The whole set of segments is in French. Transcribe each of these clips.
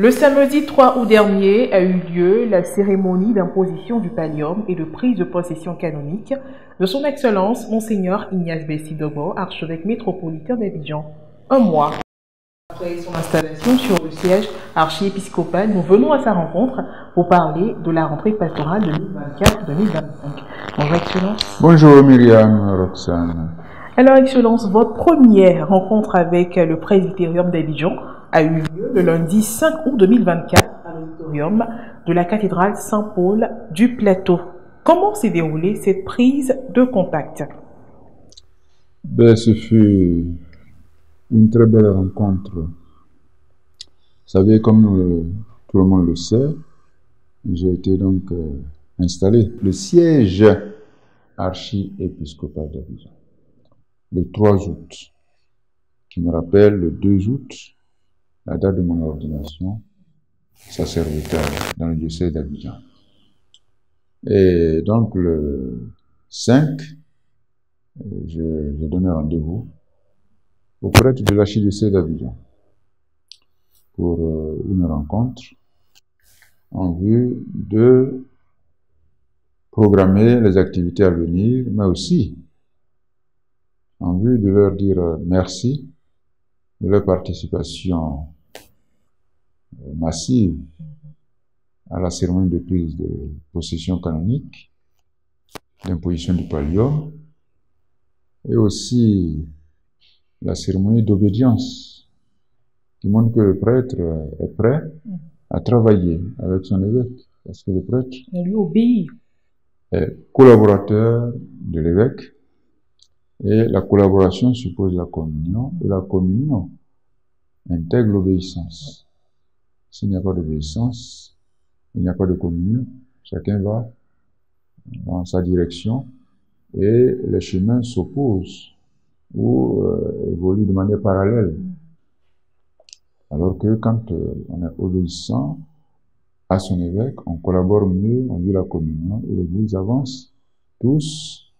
Le samedi 3 août dernier a eu lieu la cérémonie d'imposition du pallium et de prise de possession canonique de son Excellence Monseigneur Ignace Bessi Dogo, archevêque métropolitain d'Abidjan. Un mois après son installation sur le siège archiépiscopal, nous venons à sa rencontre pour parler de la rentrée pastorale 2024-2025. Bonjour Excellence. Bonjour Myriam Roxane. Alors Excellence, votre première rencontre avec le presbytérium d'Abidjan a eu lieu le lundi 5 août 2024 à l'auditorium de la cathédrale Saint-Paul du Plateau. Comment s'est déroulée cette prise de contact? Ce fut une très belle rencontre. Vous savez, comme tout le monde le sait, j'ai été donc installé le siège archiépiscopal d'Abidjan le 3 août, qui me rappelle le 2 août, la date de mon ordination sacerdotale dans le diocèse d'Abidjan. Et donc le 5, j'ai donné rendez-vous au prêtre de l'archidiocèse d'Abidjan pour une rencontre en vue de programmer les activités à venir, mais aussi en vue de leur dire merci de leur participation massive à la cérémonie de prise de possession canonique, d'imposition du pallium, et aussi la cérémonie d'obédience, qui montre que le prêtre est prêt à travailler avec son évêque, parce que le prêtre lui obéit, est collaborateur de l'évêque, et la collaboration suppose la communion, et la communion intègre l'obéissance. S'il n'y a pas d'obéissance, il n'y a pas de communion. Chacun va dans sa direction et les chemins s'opposent ou évoluent de manière parallèle. Alors que quand on est obéissant à son évêque, on collabore mieux, on vit la communion et l'Église avance tous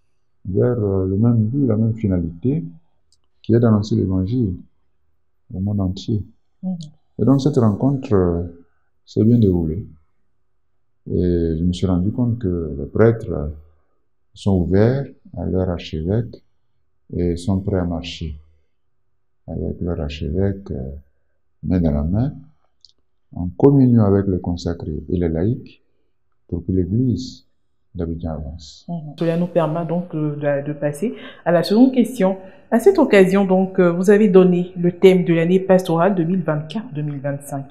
vers le même but, la même finalité, qui est d'annoncer l'Évangile au monde entier. Et donc cette rencontre s'est bien déroulée. Et je me suis rendu compte que les prêtres sont ouverts à leur archevêque et sont prêts à marcher avec leur archevêque main dans la main, en communion avec les consacrés et les laïcs, pour que l'Église d'Abidjan avance. Cela nous permet donc de passer à la seconde question. À cette occasion, donc, vous avez donné le thème de l'année pastorale 2024-2025.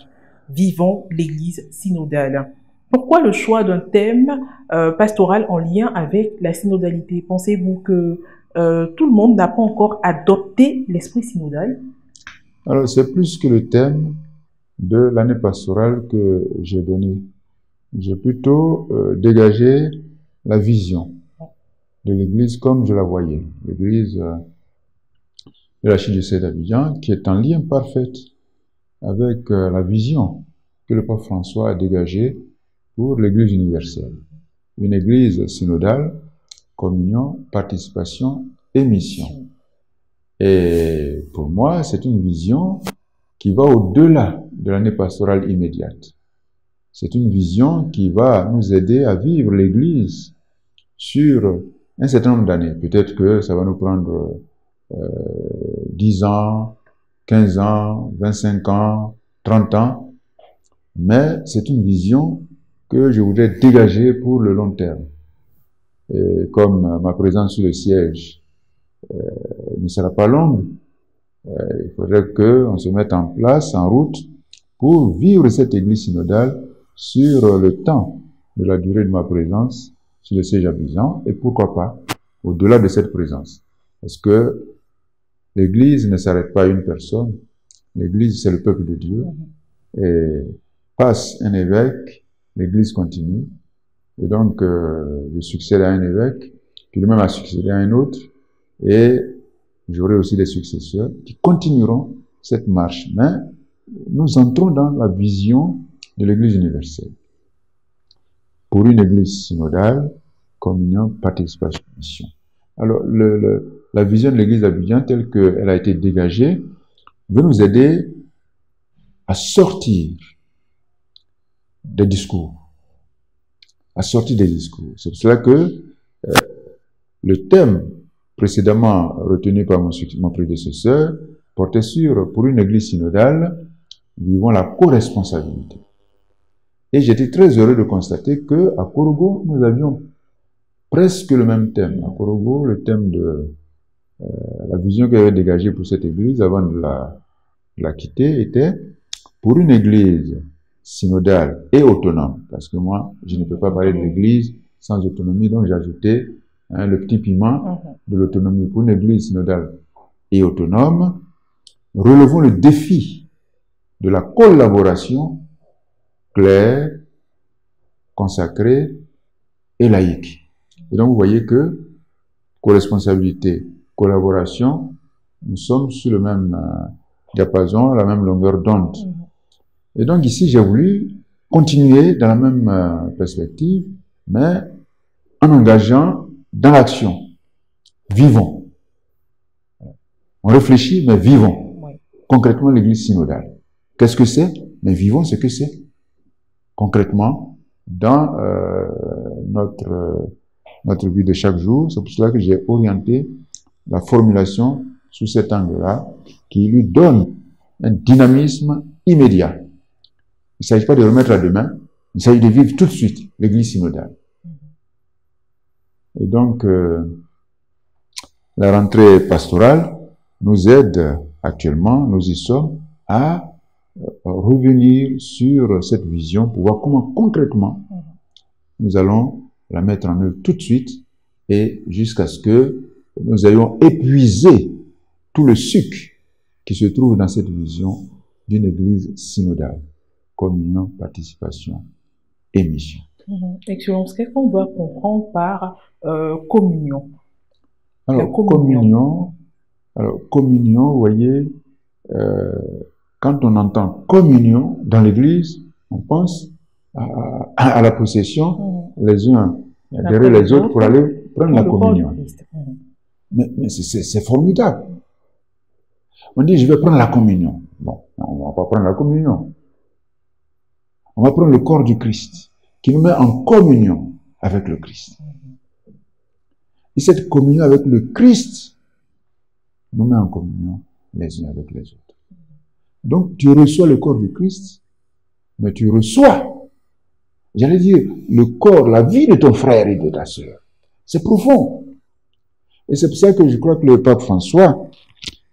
Vivons l'Église synodale. Pourquoi le choix d'un thème pastoral en lien avec la synodalité? Pensez-vous que tout le monde n'a pas encore adopté l'esprit synodal? Alors, c'est plus que le thème de l'année pastorale que j'ai donné. J'ai plutôt dégagé la vision de l'Église comme je la voyais. L'Église de l'archidiocèse d'Abidjan, qui est en lien parfait avec la vision que le pape François a dégagée pour l'Église universelle. Une Église synodale, communion, participation et mission. Et pour moi, c'est une vision qui va au-delà de l'année pastorale immédiate. C'est une vision qui va nous aider à vivre l'Église sur un certain nombre d'années. Peut-être que ça va nous prendre 10 ans, 15 ans, 25 ans, 30 ans, mais c'est une vision que je voudrais dégager pour le long terme. Et comme ma présence sur le siège ne sera pas longue, il faudrait qu'on se mette en place, en route, pour vivre cette Église synodale sur le temps de la durée de ma présence sur le siège Abidjan, et pourquoi pas au-delà de cette présence. Parce que l'Église ne s'arrête pas à une personne, l'Église c'est le peuple de Dieu, et passe un évêque, l'Église continue, et donc je succède à un évêque, qui lui-même a succédé à un autre, et j'aurai aussi des successeurs qui continueront cette marche. Mais nous entrons dans la vision de l'Église universelle. Pour une Église synodale, communion, participation, mission. Alors, la vision de l'Église d'Abidjan, telle qu'elle a été dégagée, veut nous aider à sortir des discours, assorti des discours. C'est pour cela que le thème précédemment retenu par mon prédécesseur portait sur, pour une église synodale, vivons la co-responsabilité. Et j'étais très heureux de constater que à Korogo, nous avions presque le même thème. À Korogo, le thème de la vision qu'il avait dégagée pour cette église avant de la quitter était pour une église synodale et autonome, parce que moi, je ne peux pas parler de l'église sans autonomie, donc j'ai ajouté le petit piment de l'autonomie. Pour une église synodale et autonome, relevons le défi de la collaboration claire, consacrée et laïque. Et donc vous voyez que co-responsabilité, collaboration, nous sommes sur le même diapason, la même longueur d'onde. Et donc ici, j'ai voulu continuer dans la même perspective, mais en engageant dans l'action. Vivons. On réfléchit, mais vivons. Concrètement, l'église synodale. Qu'est-ce que c'est? Mais vivons ce que c'est. Concrètement, dans notre vie de chaque jour. C'est pour cela que j'ai orienté la formulation sous cet angle-là, qui lui donne un dynamisme immédiat. Il ne s'agit pas de remettre à demain, il s'agit de vivre tout de suite l'église synodale. Et donc, la rentrée pastorale nous aide actuellement, nous y sommes, à revenir sur cette vision pour voir comment concrètement nous allons la mettre en œuvre tout de suite et jusqu'à ce que nous ayons épuisé tout le sucre qui se trouve dans cette vision d'une église synodale. Communion, participation et mission. Excellence, qu'est-ce qu'on doit comprendre par communion? Alors, communion, vous voyez, quand on entend communion dans l'église, on pense à la possession, les uns derrière les autres pour aller prendre la communion. Mais c'est formidable. On dit, je vais prendre la communion. Bon, on ne va pas prendre la communion. On va prendre le corps du Christ, qui nous met en communion avec le Christ. Et cette communion avec le Christ nous met en communion les uns avec les autres. Donc, tu reçois le corps du Christ, mais tu reçois, j'allais dire, le corps, la vie de ton frère et de ta sœur. C'est profond. Et c'est pour ça que je crois que le pape François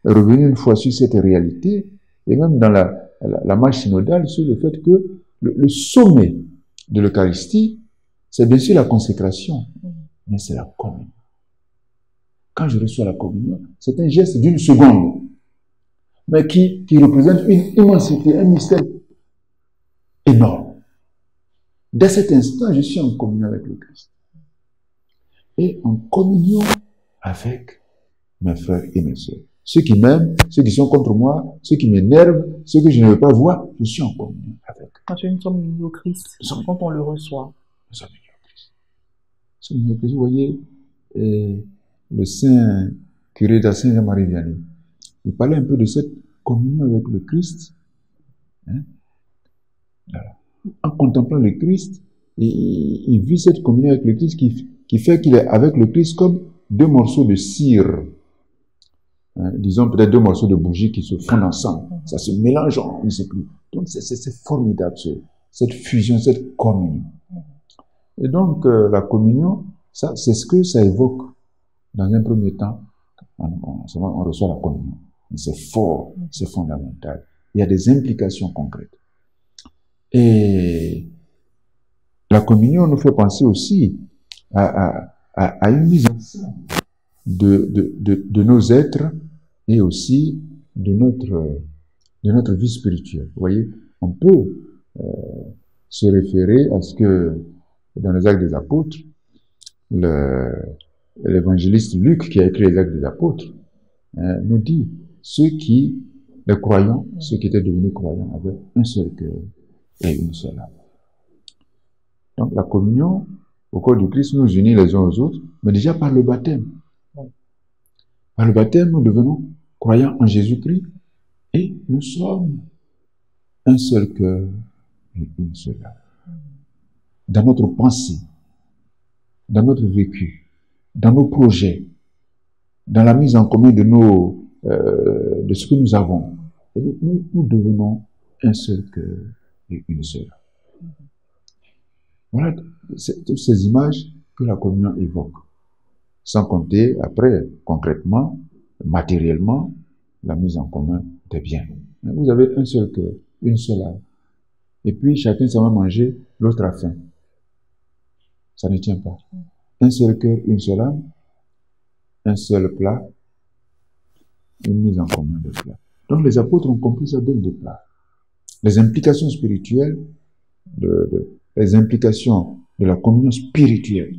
est revenu une fois sur cette réalité, et même dans la marche synodale, sur le fait que le sommet de l'Eucharistie, c'est bien sûr la consécration, mais c'est la communion. Quand je reçois la communion, c'est un geste d'une seconde, mais qui représente une immensité, un mystère énorme. Dès cet instant, je suis en communion avec le Christ. Et en communion avec mes frères et mes sœurs. Ceux qui m'aiment, ceux qui sont contre moi, ceux qui m'énervent, ceux que je ne veux pas voir, je suis en communion avec. Quand nous sommes unis au Christ, quand on le reçoit. Nous sommes unis au Christ. Nous sommes unis au Christ. Vous voyez, le saint curé de Saint-Jean-Marie Vianney, il parlait un peu de cette communion avec le Christ. Voilà. En contemplant le Christ, il vit cette communion avec le Christ qui fait qu'il est avec le Christ comme deux morceaux de cire. Disons peut-être deux morceaux de bougie qui se fondent ensemble. Ça se mélange, on ne sait plus. Donc c'est formidable, cette fusion, cette communion. Et donc la communion, c'est ce que ça évoque. Dans un premier temps, on reçoit la communion. Mais c'est fort, c'est fondamental. Il y a des implications concrètes. Et la communion nous fait penser aussi à une mise en scène de nos êtres et aussi de notre vie spirituelle. Vous voyez, on peut se référer à ce que dans les Actes des Apôtres, l'évangéliste Luc, qui a écrit les Actes des Apôtres, nous dit les croyants, ceux qui étaient devenus croyants, avaient un seul cœur et une seule âme. Donc la communion au corps du Christ nous unit les uns aux autres, mais déjà par le baptême. Par le baptême, nous devenons croyants en Jésus-Christ et nous sommes un seul cœur et une seule âme. dans notre pensée, dans notre vécu, dans nos projets, dans la mise en commun de de ce que nous avons. Et nous devenons un seul cœur et une seule. Voilà toutes ces images que la communion évoque. Sans compter, après, concrètement, matériellement, la mise en commun des biens. Vous avez un seul cœur, une seule âme. Et puis, chacun s'en va manger, l'autre a faim. Ça ne tient pas. Un seul cœur, une seule âme, un seul plat, une mise en commun de plats. Donc, les apôtres ont compris ça dès le départ. Les implications spirituelles, les implications de la communion spirituelle,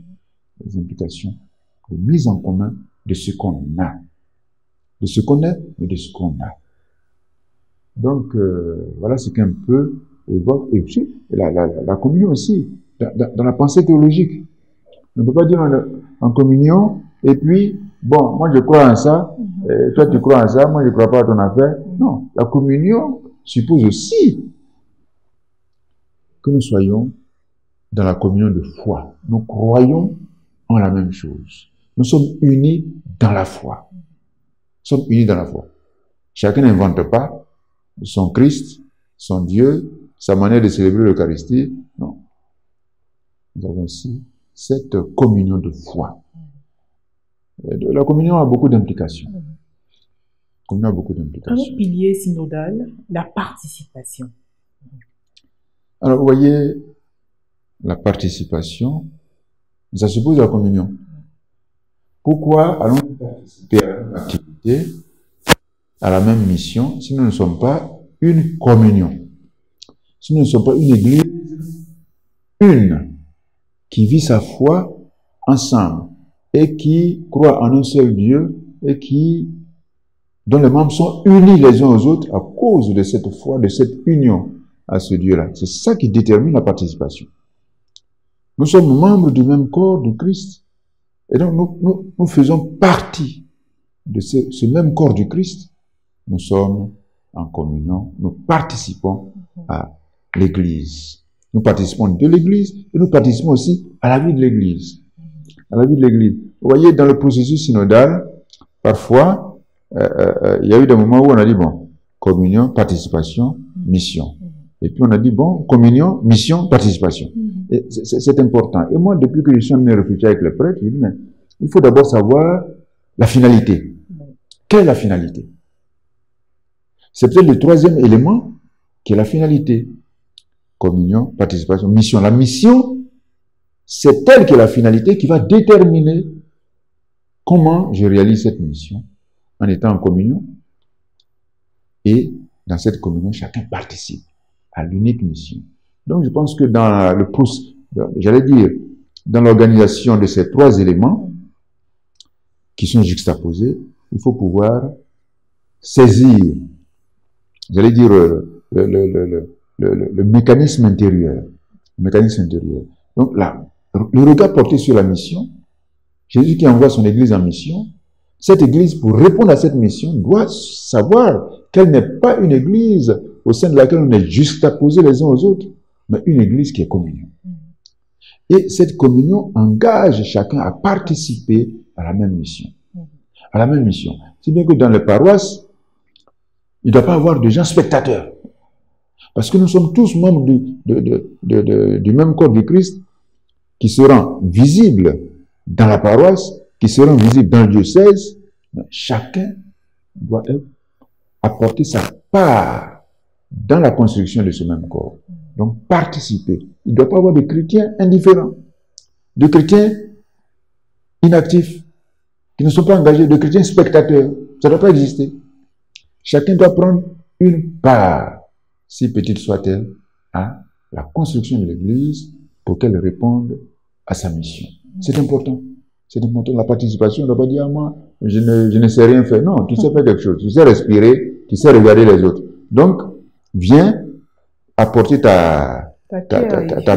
les implications de mise en commun de ce qu'on a. De ce qu'on est, mais de ce qu'on a. Donc, voilà ce qu'un peu évoque. Et puis, la communion aussi, dans la pensée théologique. On ne peut pas dire en communion, et puis, bon, moi je crois en ça, toi tu crois en ça, moi je ne crois pas à ton affaire. Non, la communion suppose aussi que nous soyons dans la communion de foi. Nous croyons en la même chose. Nous sommes unis dans la foi. Nous sommes unis dans la foi. Chacun n'invente pas son Christ, son Dieu, sa manière de célébrer l'Eucharistie. Non. Nous avons aussi cette communion de foi. La communion a beaucoup d'implications. Un autre pilier synodal, la participation. Alors, vous voyez, la participation, ça suppose la communion. Pourquoi allons-nous participer à une activité, à la même mission, si nous ne sommes pas une communion? Si nous ne sommes pas une église, une, qui vit sa foi ensemble, et qui croit en un seul Dieu, et dont les membres sont unis les uns aux autres à cause de cette foi, de cette union à ce Dieu-là. C'est ça qui détermine la participation. Nous sommes membres du même corps de Christ. Et donc, nous faisons partie de ce même corps du Christ. Nous sommes en communion. Nous participons à l'Église. Nous participons de l'Église et nous participons aussi à la vie de l'Église. À la vie de l'Église. Vous voyez, dans le processus synodal, parfois, il y a eu des moments où on a dit, bon, communion, participation, mission. Et puis on a dit, bon, communion, mission, participation. Et c'est important. Et moi, depuis que je suis amené à réfléchir avec les prêtres, je dis, mais il faut d'abord savoir la finalité. Quelle est la finalité? C'est peut-être le troisième élément qui est la finalité. Communion, participation, mission. La mission, c'est elle qui est la finalité qui va déterminer comment je réalise cette mission en étant en communion. Et dans cette communion, chacun participe à l'unique mission. Donc, je pense que dans dans l'organisation de ces trois éléments qui sont juxtaposés, il faut pouvoir saisir, le mécanisme intérieur. Le mécanisme intérieur. Donc là, le regard porté sur la mission, Jésus qui envoie son Église en mission, cette Église, pour répondre à cette mission, doit savoir qu'elle n'est pas une Église au sein de laquelle on est juxtaposés les uns aux autres, mais une Église qui est communion. Et cette communion engage chacun à participer à la même mission. À la même mission. C'est bien que dans les paroisses, il ne doit pas y avoir de gens spectateurs. Parce que nous sommes tous membres du même corps du Christ qui seront visibles dans la paroisse, qui seront visibles dans le diocèse. Mais chacun doit apporter sa part dans la construction de ce même corps. Donc, participer. Il ne doit pas y avoir de chrétiens indifférents, de chrétiens inactifs, qui ne sont pas engagés, de chrétiens spectateurs. Ça ne doit pas exister. Chacun doit prendre une part, si petite soit-elle, à la construction de l'Église pour qu'elle réponde à sa mission. C'est important. C'est important. La participation, on ne doit pas dire, ah, moi, je ne sais rien faire. Non, tu sais faire quelque chose. Tu sais respirer, tu sais regarder les autres. Donc, viens apporter ta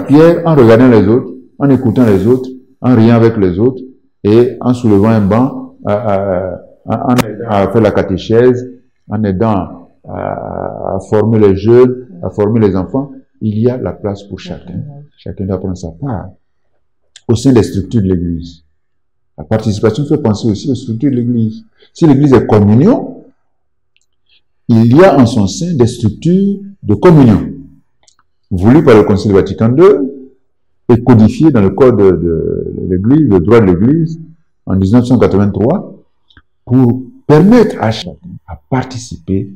pierre en regardant les autres, en écoutant les autres, en riant avec les autres et en soulevant un banc, en aidant à faire la catéchèse, en aidant à former les jeunes, à former les enfants. Il y a la place pour chacun. chacun doit prendre sa part au sein des structures de l'Église. La participation fait penser aussi aux structures de l'Église. Si l'Église est communion, il y a en son sein des structures de communion, voulues par le Concile Vatican II et codifiées dans le Code de l'Église, le droit de l'Église, en 1983, pour permettre à chacun à participer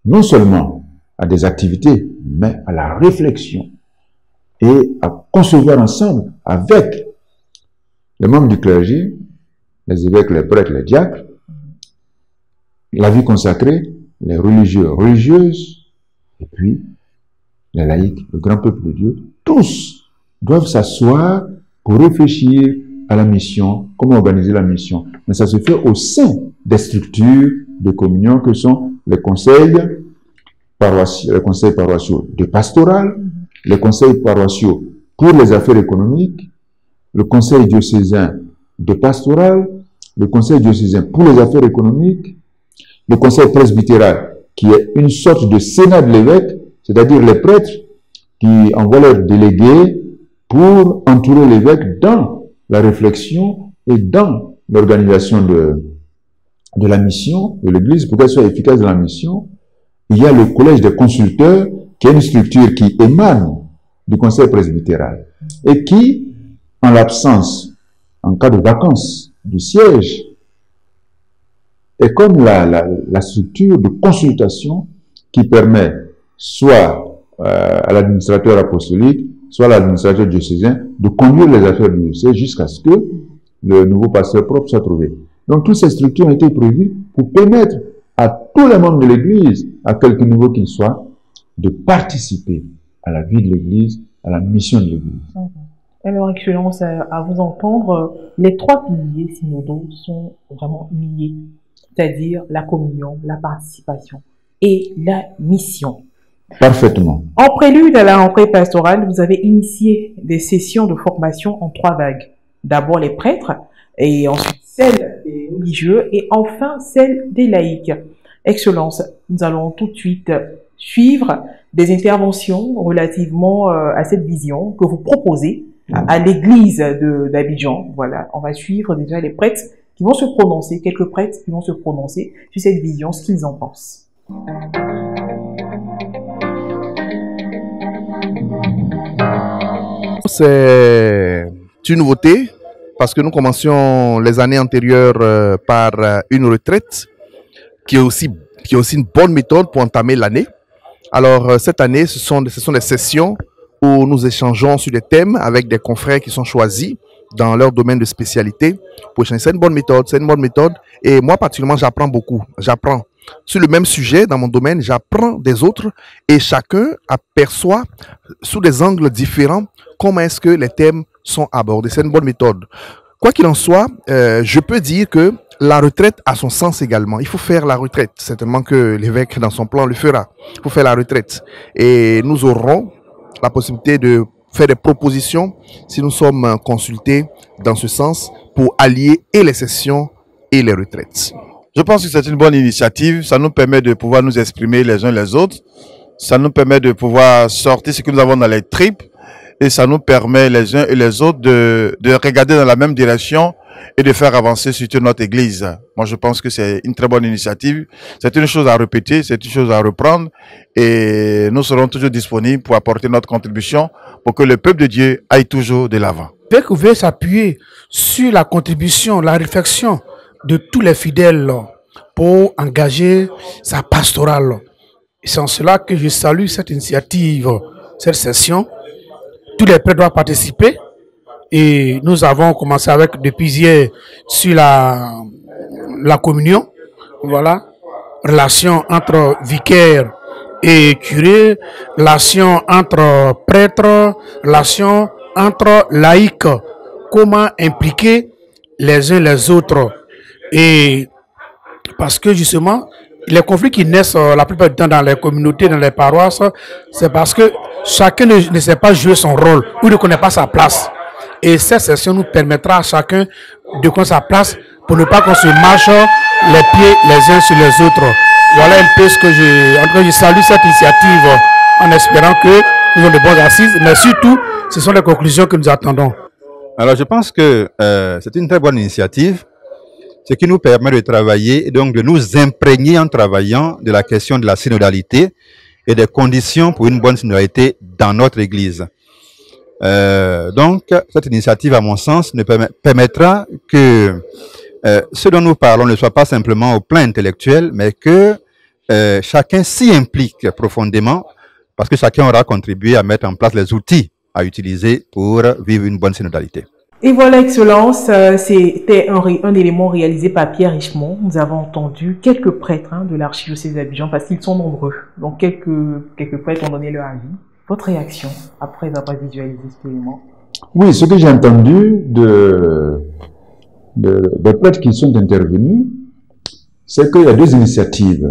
non seulement à des activités, mais à la réflexion et à concevoir ensemble avec les membres du clergé, les évêques, les prêtres, les diacres, la vie consacrée, les religieux, religieuses, et puis les laïcs, le grand peuple de Dieu, tous doivent s'asseoir pour réfléchir à la mission, comment organiser la mission. Mais ça se fait au sein des structures de communion que sont les conseils paroissiaux de pastoral, les conseils paroissiaux pour les affaires économiques, le conseil diocésain de pastoral, le conseil diocésain pour les affaires économiques, le conseil presbytéral qui est une sorte de sénat de l'évêque, c'est-à-dire les prêtres qui envoient leurs délégués pour entourer l'évêque dans la réflexion et dans l'organisation de la mission de l'Église pour qu'elle soit efficace dans la mission. Il y a le collège des consulteurs qui est une structure qui émane du conseil presbytéral et qui, en l'absence, en cas de vacances du siège, est comme la structure de consultation qui permet soit à l'administrateur apostolique, soit à l'administrateur diocésain de conduire les affaires du diocèse jusqu'à ce que le nouveau pasteur propre soit trouvé. Donc toutes ces structures ont été prévues pour permettre à tous les membres de l'Église, à quelque niveau qu'ils soient, de participer à la vie de l'Église, à la mission de l'Église. Alors, Excellence, à vous entendre, les trois piliers synodaux sont vraiment liés, c'est-à-dire la communion, la participation et la mission. Parfaitement. En prélude à la rentrée pastorale, vous avez initié des sessions de formation en 3 vagues. D'abord les prêtres, et ensuite celle des religieux, et enfin celle des laïcs. Excellence, nous allons tout de suite suivre des interventions relativement à cette vision que vous proposez à l'église d'Abidjan. Voilà, on va suivre déjà les prêtres qui vont se prononcer, quelques prêtres qui vont se prononcer sur cette vision, ce qu'ils en pensent. C'est une nouveauté parce que nous commencions les années antérieures par une retraite qui est aussi une bonne méthode pour entamer l'année. Alors cette année, ce sont des sessions où nous échangeons sur des thèmes avec des confrères qui sont choisis dans leur domaine de spécialité. C'est une bonne méthode, et moi particulièrement j'apprends beaucoup. J'apprends sur le même sujet dans mon domaine, j'apprends des autres et chacun aperçoit sous des angles différents comment est-ce que les thèmes sont abordés. C'est une bonne méthode. Quoi qu'il en soit, je peux dire que la retraite a son sens également. Il faut faire la retraite. Certainement que l'évêque dans son plan le fera. Il faut faire la retraite. Et nous aurons la possibilité de faire des propositions si nous sommes consultés dans ce sens pour allier et les sessions et les retraites. Je pense que c'est une bonne initiative. Ça nous permet de pouvoir nous exprimer les uns les autres. Ça nous permet de pouvoir sortir ce que nous avons dans les tripes. Et ça nous permet les uns et les autres de regarder dans la même direction et de faire avancer surtout notre Église. Moi, je pense que c'est une très bonne initiative. C'est une chose à répéter, c'est une chose à reprendre. Et nous serons toujours disponibles pour apporter notre contribution pour que le peuple de Dieu aille toujours de l'avant. L'évêque veut s'appuyer sur la contribution, la réflexion de tous les fidèles pour engager sa pastorale. C'est en cela que je salue cette initiative, cette session. Tous les prêtres doivent participer et nous avons commencé avec depuis hier sur la communion. Voilà, relation entre vicaire et curé, relation entre prêtres, relation entre laïcs, comment impliquer les uns les autres. Et parce que justement, les conflits qui naissent la plupart du temps dans les communautés, dans les paroisses, c'est parce que chacun ne sait pas jouer son rôle ou ne connaît pas sa place. Et cette session nous permettra à chacun de connaître sa place pour ne pas qu'on se marche les pieds les uns sur les autres. Voilà un peu ce que en tout cas, je salue cette initiative en espérant que nous avons de bonnes assises, mais surtout, ce sont les conclusions que nous attendons. Alors, je pense que c'est une très bonne initiative, ce qui nous permet de travailler et donc de nous imprégner en travaillant de la question de la synodalité et des conditions pour une bonne synodalité dans notre Église. Donc, cette initiative, à mon sens, permettra que ce dont nous parlons ne soit pas simplement au plan intellectuel, mais que chacun s'y implique profondément, parce que chacun aura contribué à mettre en place les outils à utiliser pour vivre une bonne synodalité. Et voilà, Excellence, c'était un élément réalisé par Pierre Richemont. Nous avons entendu quelques prêtres de l'archidiocèse d'Abidjan, parce qu'ils sont nombreux. Donc, quelques prêtres ont donné leur avis. Votre réaction après avoir visualisé cet élément? Oui, ce que j'ai entendu des prêtres qui sont intervenus, c'est qu'il y a deux initiatives,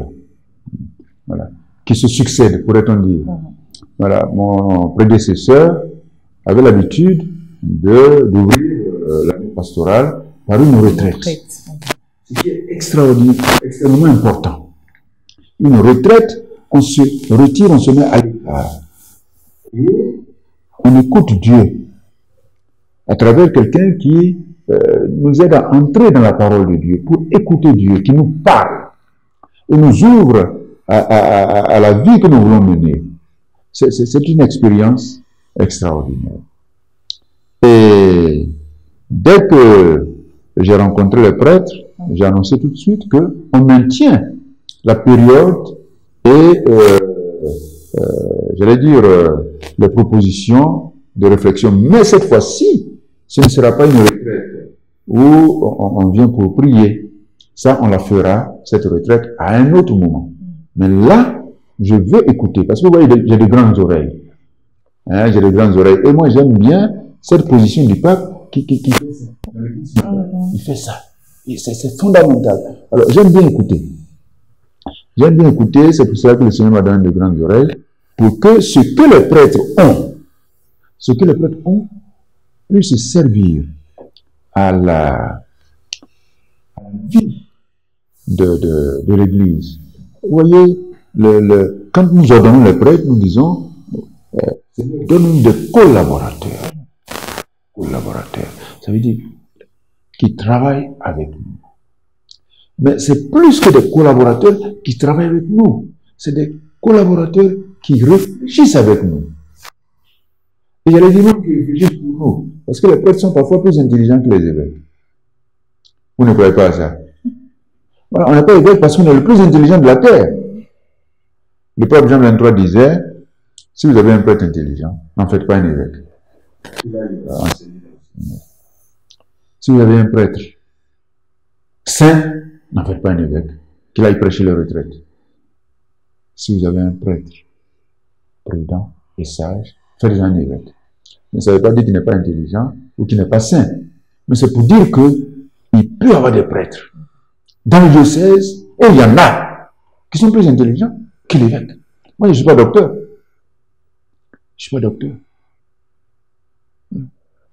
voilà, qui se succèdent, pourrait-on dire. Voilà, mon prédécesseur avait l'habitude d'ouvrir l'année pastorale par une retraite. Ce qui est extraordinaire, extrêmement important. Une retraite, on se retire, on se met à l'écart. Et on écoute Dieu à travers quelqu'un qui nous aide à entrer dans la parole de Dieu, pour écouter Dieu, qui nous parle et nous ouvre à la vie que nous voulons mener. C'est une expérience extraordinaire. Et dès que j'ai rencontré le prêtre, j'ai annoncé tout de suite qu'on maintient la période et, j'allais dire, les propositions de réflexion. Mais cette fois-ci, ce ne sera pas une retraite où on vient pour prier. Ça, on la fera, cette retraite, à un autre moment. Mais là, je veux écouter, parce que vous voyez, j'ai de grandes oreilles. Hein, j'ai de grandes oreilles. Et moi, j'aime bien cette position du pape qui fait ça. Il fait ça. C'est fondamental. Alors, j'aime bien écouter. J'aime bien écouter, c'est pour ça que le Seigneur m'a donné de grandes oreilles, pour que ce que les prêtres ont, puisse servir à la vie de l'Église. Vous voyez, quand nous ordonnons les prêtres, nous disons, donnons des collaborateurs. Collaborateurs. Ça veut dire qui travaillent avec nous. Mais c'est plus que des collaborateurs qui travaillent avec nous. C'est des collaborateurs qui réfléchissent avec nous. Et il y a les gens qui réfléchissent pour nous. Parce que les prêtres sont parfois plus intelligents que les évêques. Vous ne croyez pas à ça? Voilà, on n'est pas évêque parce qu'on est le plus intelligent de la terre. Le pape Jean XXIII disait, si vous avez un prêtre intelligent, n'en faites pas un évêque. Si vous avez un prêtre saint, n'en faites pas un évêque, qu'il aille prêcher les retraites. Si vous avez un prêtre prudent et sage, faites-en un évêque. Mais ça ne veut pas dire qu'il n'est pas intelligent ou qu'il n'est pas saint. Mais c'est pour dire qu'il peut y avoir des prêtres dans le diocèse, et il y en a qui sont plus intelligents que l'évêque. Moi, je ne suis pas docteur. Je ne suis pas docteur.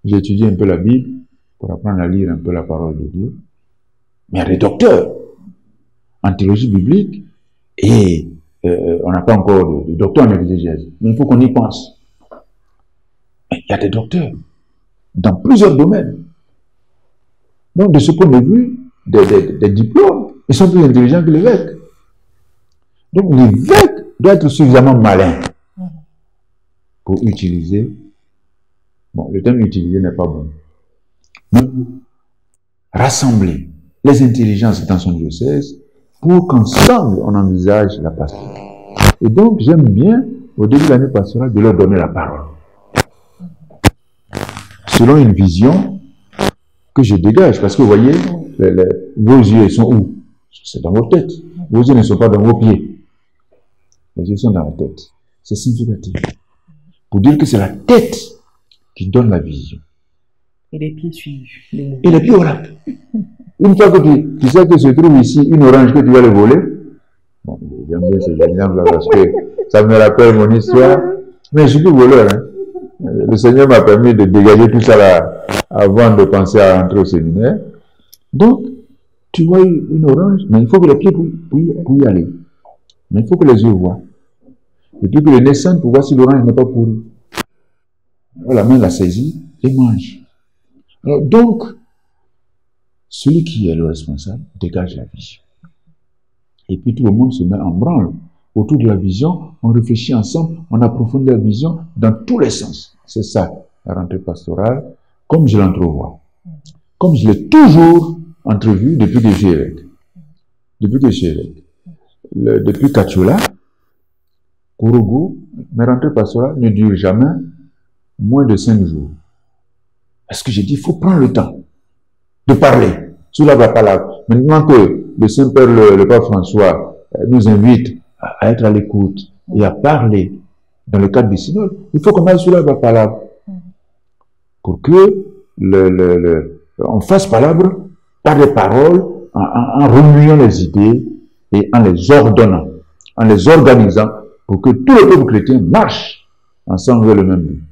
J'ai étudié un peu la Bible pour apprendre à lire un peu la parole de Dieu. Mais il y a des docteurs en théologie biblique et on n'a pas encore de docteur en exégèse. Mais il faut qu'on y pense. Mais il y a des docteurs dans plusieurs domaines. Donc, de ce point de vue, des diplômes, ils sont plus intelligents que l'évêque. Donc, l'évêque doit être suffisamment malin pour utiliser. Bon, le terme utiliser n'est pas bon. Mais rassembler les intelligences dans son diocèse pour qu'ensemble on envisage la pastorale. Et donc, j'aime bien, au début de l'année pastorale, de leur donner la parole. Selon une vision que je dégage, parce que vous voyez, vos yeux sont où? C'est dans vos têtes. Vos yeux ne sont pas dans vos pieds. Les yeux sont dans la tête. C'est significatif. Pour dire que c'est la tête qui donne la vision. Et les pieds suivent. Et les pieds, voilà. Une fois que tu sais que se trouve ici une orange que tu vas le voler, bon, j'aime bien ces exemples-là parce que ça me rappelle mon histoire, mais je suis plus voleur. Hein. Le Seigneur m'a permis de dégager tout ça là avant de penser à rentrer au séminaire. Donc, tu vois une orange, mais il faut que les pieds pour y aller. Mais il faut que les yeux voient. Et puis que le nez saigne pour voir si l'orange n'est pas pourri. Alors la main la saisit et mange. Alors donc, celui qui est le responsable dégage la vision. Et puis tout le monde se met en branle. Autour de la vision, on réfléchit ensemble, on approfondit la vision dans tous les sens. C'est ça, la rentrée pastorale, comme je l'entrevois. Comme je l'ai toujours entrevu depuis que je suis évêque. Depuis Kachula, Kourougou, mes rentrées pastorales ne durent jamais moins de 5 jours. Parce que j'ai dit, il faut prendre le temps de parler sous la parole. Maintenant que le Saint-Père, le Pape François, nous invite à être à l'écoute et à parler dans le cadre du synode, il faut qu'on aille sous la parole pour que on fasse palabre par des paroles, en remuant les idées et en les ordonnant, en les organisant pour que tout le peuple chrétien marche ensemble vers le même but.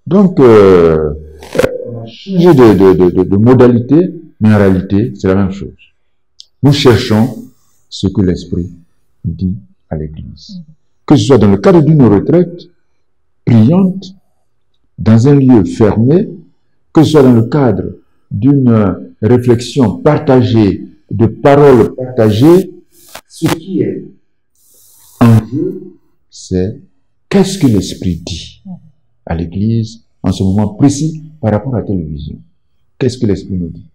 Donc, on a changé de modalité, mais en réalité, c'est la même chose. Nous cherchons ce que l'Esprit dit à l'Église. Que ce soit dans le cadre d'une retraite priante, dans un lieu fermé, que ce soit dans le cadre d'une réflexion partagée, de paroles partagées, ce qui est en jeu, c'est qu'est-ce que l'Esprit dit à l'Église en ce moment précis par rapport à la télévision. Qu'est-ce que l'Esprit nous dit?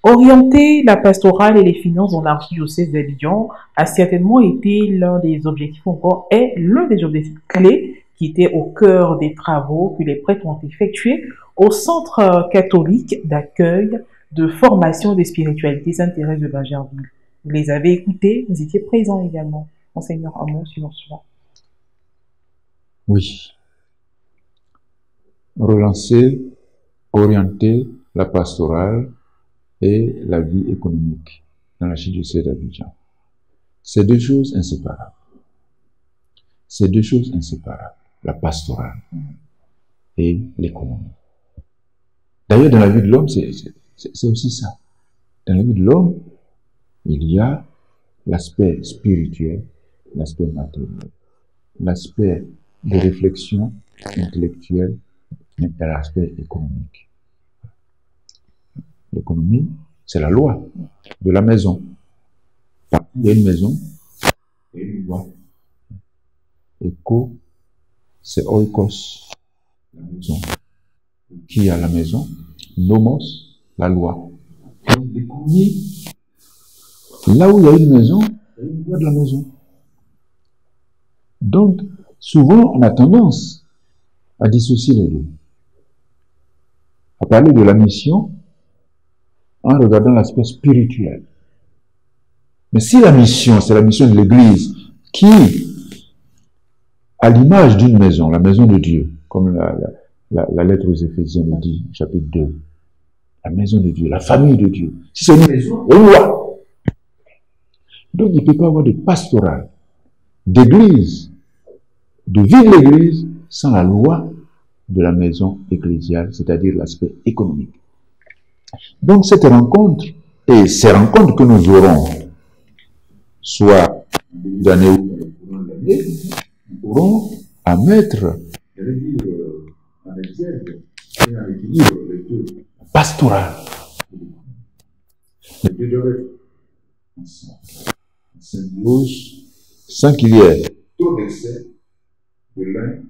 Orienter la pastorale et les finances dans l'archidiocèse d'Abidjan a certainement été l'un des objectifs, encore est l'un des objectifs clés qui était au cœur des travaux que les prêtres ont effectués au Centre catholique d'accueil de formation des spiritualités Sainte-Thérèse de Bagerville. Vous les avez écoutés, vous étiez présents également. Monseigneur, un mot sur cela. Oui. Relancer, orienter la pastorale et la vie économique dans l'archidiocèse d'Abidjan. C'est deux choses inséparables. C'est deux choses inséparables. La pastorale et l'économie. D'ailleurs, dans la vie de l'homme, c'est aussi ça. Dans la vie de l'homme, il y a l'aspect spirituel, l'aspect matériel, l'aspect de réflexion intellectuelle et l'aspect économique. L'économie, c'est la loi de la maison. Il y a une maison et une loi. Éco, c'est oikos, la maison. Qui a la maison? Nomos, la loi. Donc l'économie, là où il y a une maison, il y a une loi de la maison. Donc, souvent, on a tendance à dissocier les deux. À parler de la mission en regardant l'aspect spirituel. Mais si la mission, c'est la mission de l'Église, qui, à l'image d'une maison, la maison de Dieu, comme la lettre aux Éphésiens le dit, chapitre 2, la maison de Dieu, la famille de Dieu, si c'est une maison, une loi. Donc il ne peut pas avoir de pastoral, d'église, de vie de l'église, sans la loi de la maison ecclésiale, c'est-à-dire l'aspect économique. Donc cette rencontre, et ces rencontres que nous aurons, soit d'année ou d'année, nous aurons à mettre en exergue et en équilibre les deux. Pastoral. Les deux doivent être ensemble. En symbiose, sans qu'il y ait trop d'excès de l'un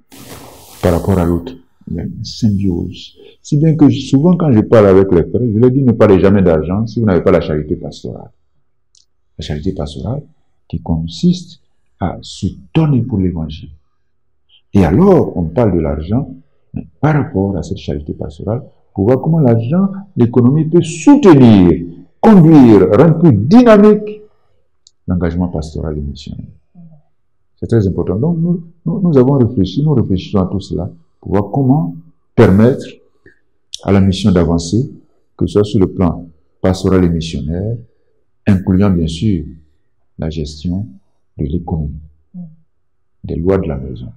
par rapport à l'autre. Il y a une symbiose. Si bien que souvent quand je parle avec les frères, je leur dis ne parlez jamais d'argent si vous n'avez pas la charité pastorale. La charité pastorale qui consiste à se donner pour l'évangile. Et alors, on parle de l'argent par rapport à cette charité pastorale pour voir comment l'argent, l'économie peut soutenir, conduire, rendre plus dynamique l'engagement pastoral et missionnaire. C'est très important. Donc, nous avons réfléchi, nous réfléchissons à tout cela pour voir comment permettre à la mission d'avancer, que ce soit sur le plan pastoral et missionnaire, incluant bien sûr la gestion de l'économie, des lois de la maison.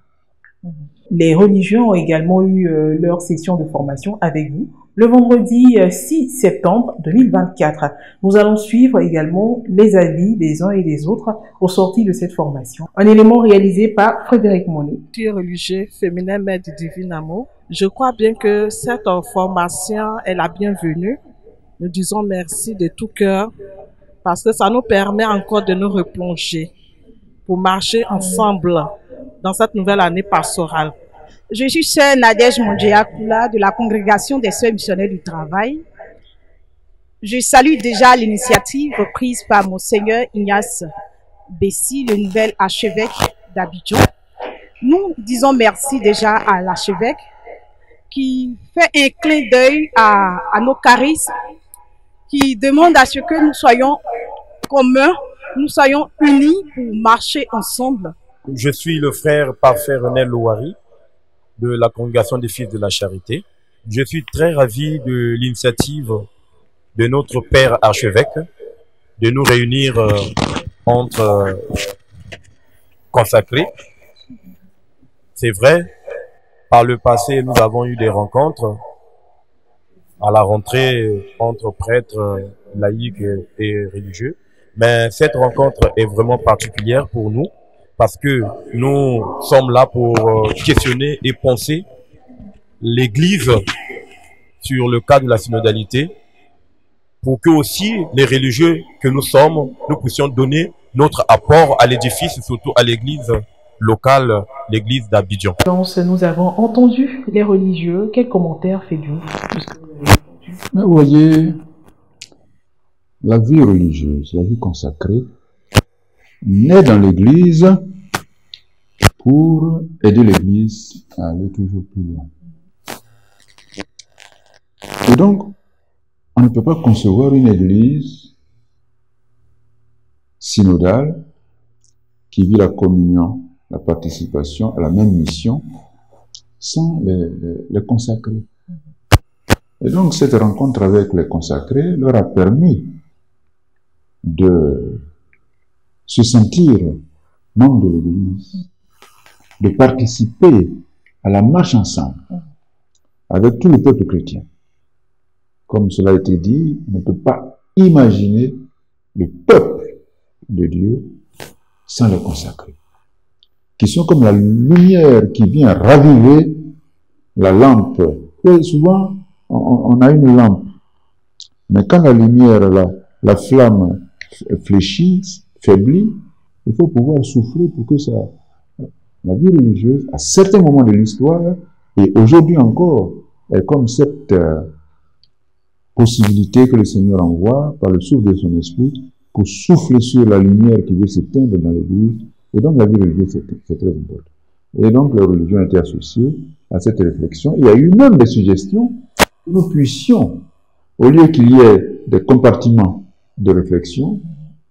Les religieux ont également eu leur session de formation avec vous le vendredi 6 septembre 2024. Nous allons suivre également les avis des uns et des autres au sorti de cette formation. Un élément réalisé par Frédéric Monet. Je suis religieux féminin mère du divin amour. Je crois bien que cette formation est la bienvenue. Nous disons merci de tout cœur parce que ça nous permet encore de nous replonger pour marcher ensemble dans cette nouvelle année pastorale. Je suis sœur Nadège Mondjéakoula de la Congrégation des Sœurs Missionnaires du Travail. Je salue déjà l'initiative prise par Monseigneur Ignace Bessi, le nouvel archevêque d'Abidjan. Nous disons merci déjà à l'archevêque qui fait un clin d'œil à nos charismes, qui demande à ce que nous soyons communs, nous soyons unis pour marcher ensemble. Je suis le frère parfait René Louari de la Congrégation des Fils de la Charité. Je suis très ravi de l'initiative de notre père archevêque de nous réunir entre consacrés. C'est vrai, par le passé, nous avons eu des rencontres à la rentrée entre prêtres, laïcs et religieux. Mais cette rencontre est vraiment particulière pour nous parce que nous sommes là pour questionner et penser l'Église sur le cas de la synodalité pour que aussi les religieux que nous sommes, nous puissions donner notre apport à l'édifice, surtout à l'Église locale, l'Église d'Abidjan. Nous avons entendu les religieux. Quels commentaires faites-vous? Vous voyez, la vie religieuse, la vie consacrée, naît dans l'Église pour aider l'Église à aller toujours plus loin. Et donc, on ne peut pas concevoir une Église synodale qui vit la communion, la participation à la même mission sans les consacrés. Et donc, cette rencontre avec les consacrés leur a permis de se sentir membre de l'Église, de participer à la marche ensemble avec tout le peuple chrétien. Comme cela a été dit, on ne peut pas imaginer le peuple de Dieu sans les consacrer, qui sont comme la lumière qui vient raviver la lampe. Et souvent, on a une lampe, mais quand la lumière, la flamme fléchit, faiblit, il faut pouvoir souffler pour que la vie religieuse, à certains moments de l'histoire, et aujourd'hui encore, est comme cette possibilité que le Seigneur envoie par le souffle de son esprit pour souffler sur la lumière qui veut s'éteindre dans l'Église. Et donc la vie religieuse, c'est très important. Et donc les religions ont été associées à cette réflexion. Il y a eu même des suggestions que nous puissions, au lieu qu'il y ait des compartiments de réflexion,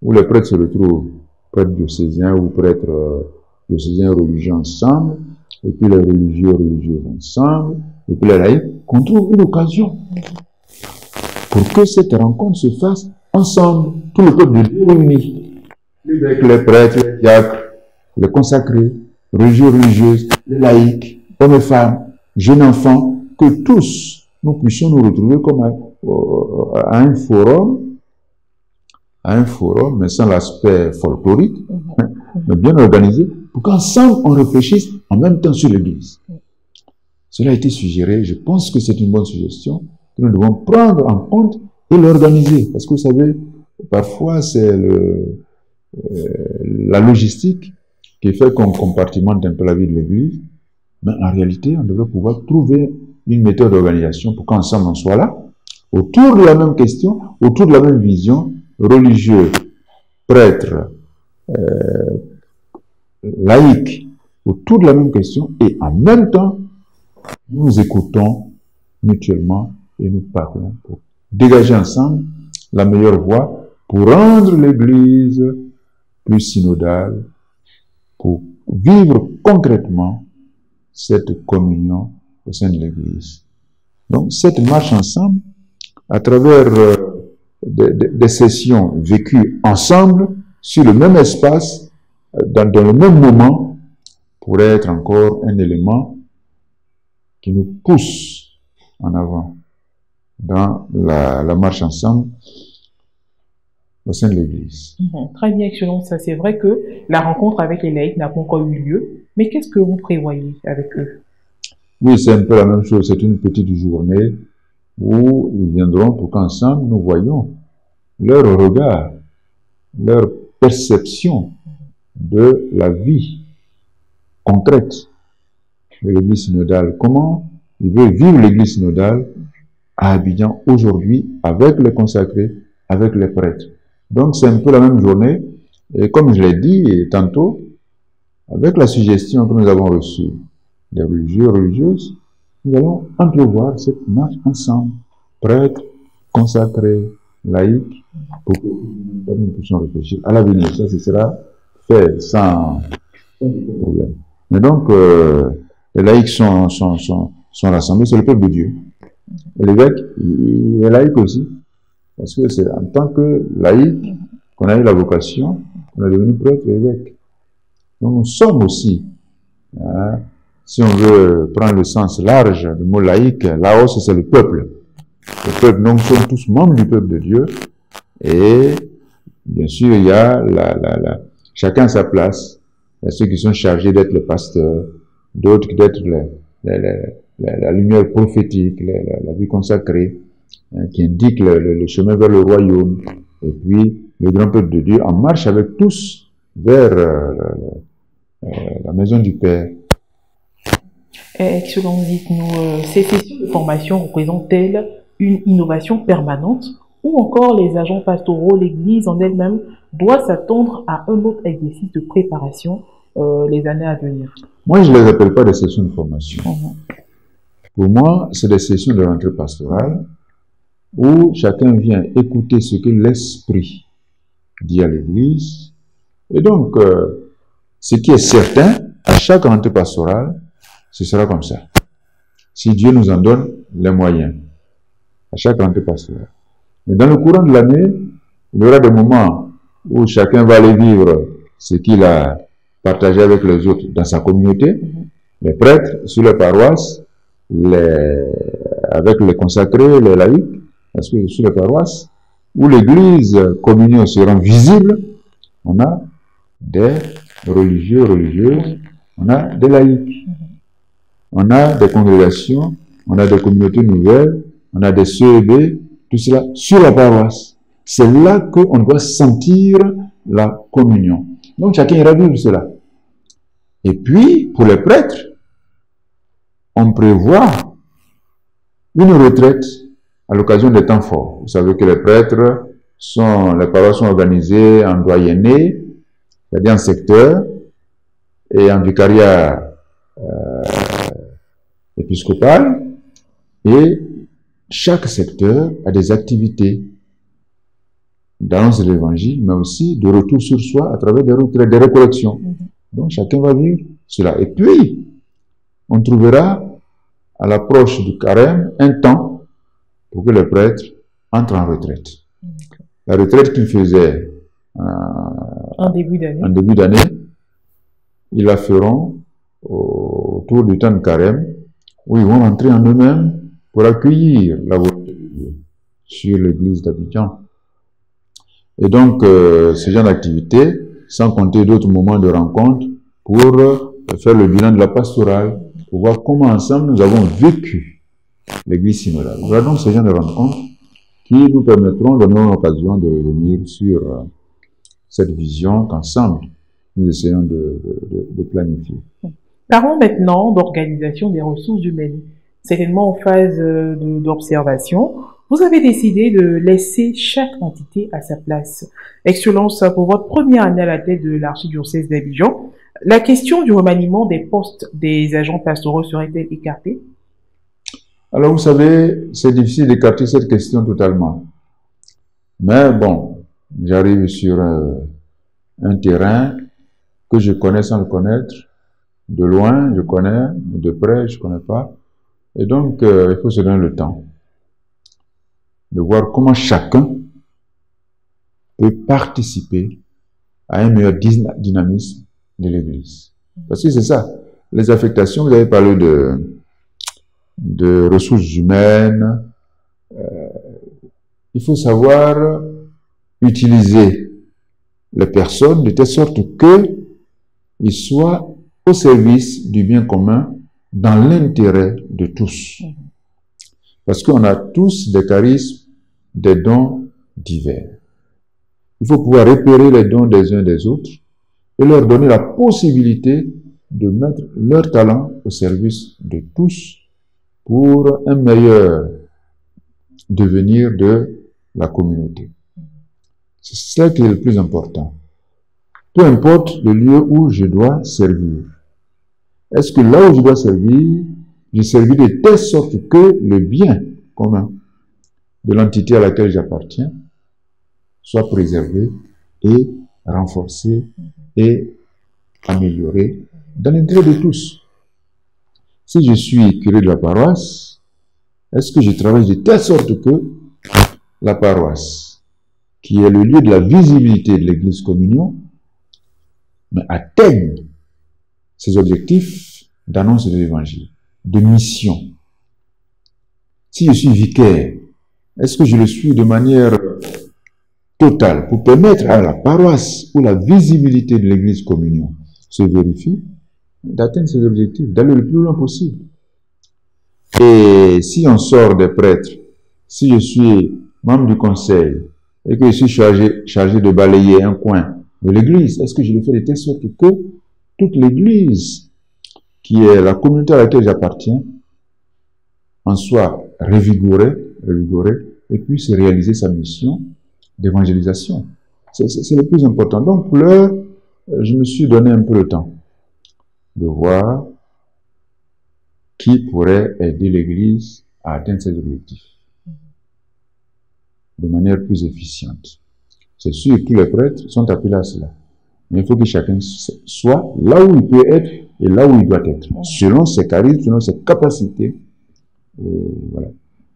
où les prêtres se retrouvent, prêtres diocésains ou prêtres diocésains religieux ensemble, et puis les religieux ensemble, et puis les laïcs, qu'on trouve une occasion pour que cette rencontre se fasse ensemble, tout le peuple de Dieu réuni, avec les prêtres, les diacres, les consacrés, religieuses, les laïcs, hommes et femmes, jeunes enfants, que tous nous puissions nous retrouver comme à un forum, mais sans l'aspect folklorique, mais bien organisé, pour qu'ensemble on réfléchisse en même temps sur l'Église. Cela a été suggéré, je pense que c'est une bonne suggestion, que nous devons prendre en compte et l'organiser. Parce que vous savez, parfois c'est la logistique qui fait qu'on compartimente un peu la vie de l'Église, mais en réalité, on devrait pouvoir trouver une méthode d'organisation pour qu'ensemble on soit là, autour de la même question, autour de la même vision, religieux, prêtres, laïcs, autour de la même question, et en même temps, nous écoutons mutuellement et nous parlons pour dégager ensemble la meilleure voie pour rendre l'Église plus synodale, pour vivre concrètement cette communion au sein de l'Église. Donc, cette marche ensemble, à travers des sessions vécues ensemble, sur le même espace, dans le même moment, pourrait être encore un élément qui nous pousse en avant dans la marche ensemble au sein de l'Église. Très bien, Excellence. C'est vrai que la rencontre avec les laïcs n'a pas encore eu lieu, mais qu'est-ce que vous prévoyez avec eux? Oui, c'est un peu la même chose. C'est une petite journée où ils viendront pour qu'ensemble nous voyions leur regard, leur perception de la vie concrète de l'Église synodale. Comment ils veulent vivre l'Église synodale à Abidjan aujourd'hui avec les consacrés, avec les prêtres. Donc c'est un peu la même journée. Et comme je l'ai dit tantôt, avec la suggestion que nous avons reçue des religieux, religieuses, nous allons entrevoir cette marche ensemble, prêtres, consacrés, laïcs, pour que nous puissions réfléchir à l'avenir. Ça, ce sera fait sans problème. Mais donc, les laïcs sont rassemblés, c'est le peuple de Dieu. Et l'évêque, il est laïque aussi, parce que c'est en tant que laïque qu'on a eu la vocation, qu'on est devenu prêtre et évêque. Donc nous sommes aussi, hein, si on veut prendre le sens large du mot laïque, laos c'est le peuple. Le peuple, donc nous sommes tous membres du peuple de Dieu, et bien sûr il y a chacun à sa place. Il y a ceux qui sont chargés d'être les pasteurs, d'autres d'être la lumière prophétique, la vie consacrée, hein, qui indique le chemin vers le royaume, et puis le grand peuple de Dieu en marche avec tous vers la maison du Père. Excellence, dites-nous, ces sessions de formation représentent-elles une innovation permanente ou encore les agents pastoraux, l'Église en elle-même doit s'attendre à un autre exercice de préparation les années à venir? Moi, je ne les appelle pas des sessions de formation. Pour moi, c'est des sessions de rentrée pastorale où chacun vient écouter ce que l'Esprit dit à l'Église. Et donc, ce qui est certain, à chaque rentrée pastorale, ce sera comme ça. Si Dieu nous en donne les moyens, à chaque rentrée pastorale. Mais dans le courant de l'année, il y aura des moments où chacun va aller vivre ce qu'il a partagé avec les autres dans sa communauté, les prêtres sur les paroisses, avec les consacrés, les laïcs, parce que sur les paroisses, où l'église communion sera visible, on a des religieux, religieuses, on a des laïcs, on a des congrégations, on a des communautés nouvelles, on a des CEB, tout cela sur la paroisse. C'est là qu'on doit sentir la communion. Donc chacun ira vivre cela. Et puis, pour les prêtres, on prévoit une retraite à l'occasion des temps forts. Vous savez que les prêtres les paroisses sont organisées en doyennés, c'est-à-dire en secteur, et en vicariat épiscopal, et chaque secteur a des activités d'annonce de l'évangile, mais aussi de retour sur soi à travers des retraites, des récollections. Donc chacun va vivre cela. Et puis, on trouvera à l'approche du carême un temps pour que les prêtres entrent en retraite. La retraite qu'ils faisaient en début d'année, ils la feront autour du temps de carême, où ils vont rentrer en eux-mêmes pour accueillir la volonté de Dieu sur l'église d'Abidjan. Et donc, ce genre d'activité, sans compter d'autres moments de rencontre, pour faire le bilan de la pastorale, pour voir comment ensemble nous avons vécu l'église synodale. Voilà donc ce genre de rencontres qui nous permettront de donner l'occasion de revenir sur cette vision qu'ensemble nous essayons de planifier. Parlons maintenant d'organisation des ressources humaines. Certainement en phase d'observation, vous avez décidé de laisser chaque entité à sa place. Excellence, pour votre première année à la tête de l'archidiocèse d'Abidjan, la question du remaniement des postes des agents pastoraux serait-elle écartée? Alors vous savez, c'est difficile d'écarter cette question totalement. Mais bon, j'arrive sur un terrain que je connais sans le connaître. De loin, je connais, de près, je ne connais pas. Et donc, il faut se donner le temps de voir comment chacun peut participer à un meilleur dynamisme de l'Église. Parce que c'est ça. Les affectations, vous avez parlé de ressources humaines. Il faut savoir utiliser les personnes de telle sorte qu'ils soient au service du bien commun dans l'intérêt de tous. Parce qu'on a tous des charismes, des dons divers. Il faut pouvoir repérer les dons des uns des autres et leur donner la possibilité de mettre leur talent au service de tous pour un meilleur devenir de la communauté. C'est ça qui est le plus important. Peu importe le lieu où je dois servir. Est-ce que là où je dois servir, je servis de telle sorte que le bien commun de l'entité à laquelle j'appartiens soit préservé et renforcé et amélioré dans l'intérêt de tous. Si je suis curé de la paroisse, est-ce que je travaille de telle sorte que la paroisse, qui est le lieu de la visibilité de l'Église communion, atteigne ses objectifs d'annonce de l'Évangile, de mission. Si je suis vicaire, est-ce que je le suis de manière totale pour permettre à la paroisse où la visibilité de l'Église communion se vérifie, d'atteindre ses objectifs, d'aller le plus loin possible. Et si on sort des prêtres, si je suis membre du conseil et que je suis chargé de balayer un coin de l'Église, est-ce que je le fais de telle sorte que toute l'Église, qui est la communauté à laquelle j'appartiens, en soit revigorée et puisse réaliser sa mission d'évangélisation. C'est le plus important. Donc, pour l'heure, je me suis donné un peu le temps de voir qui pourrait aider l'Église à atteindre ses objectifs de manière plus efficiente. C'est sûr que tous les prêtres sont appelés à cela. Mais il faut que chacun soit là où il peut être et là où il doit être, selon ses charismes, selon ses capacités. Et voilà.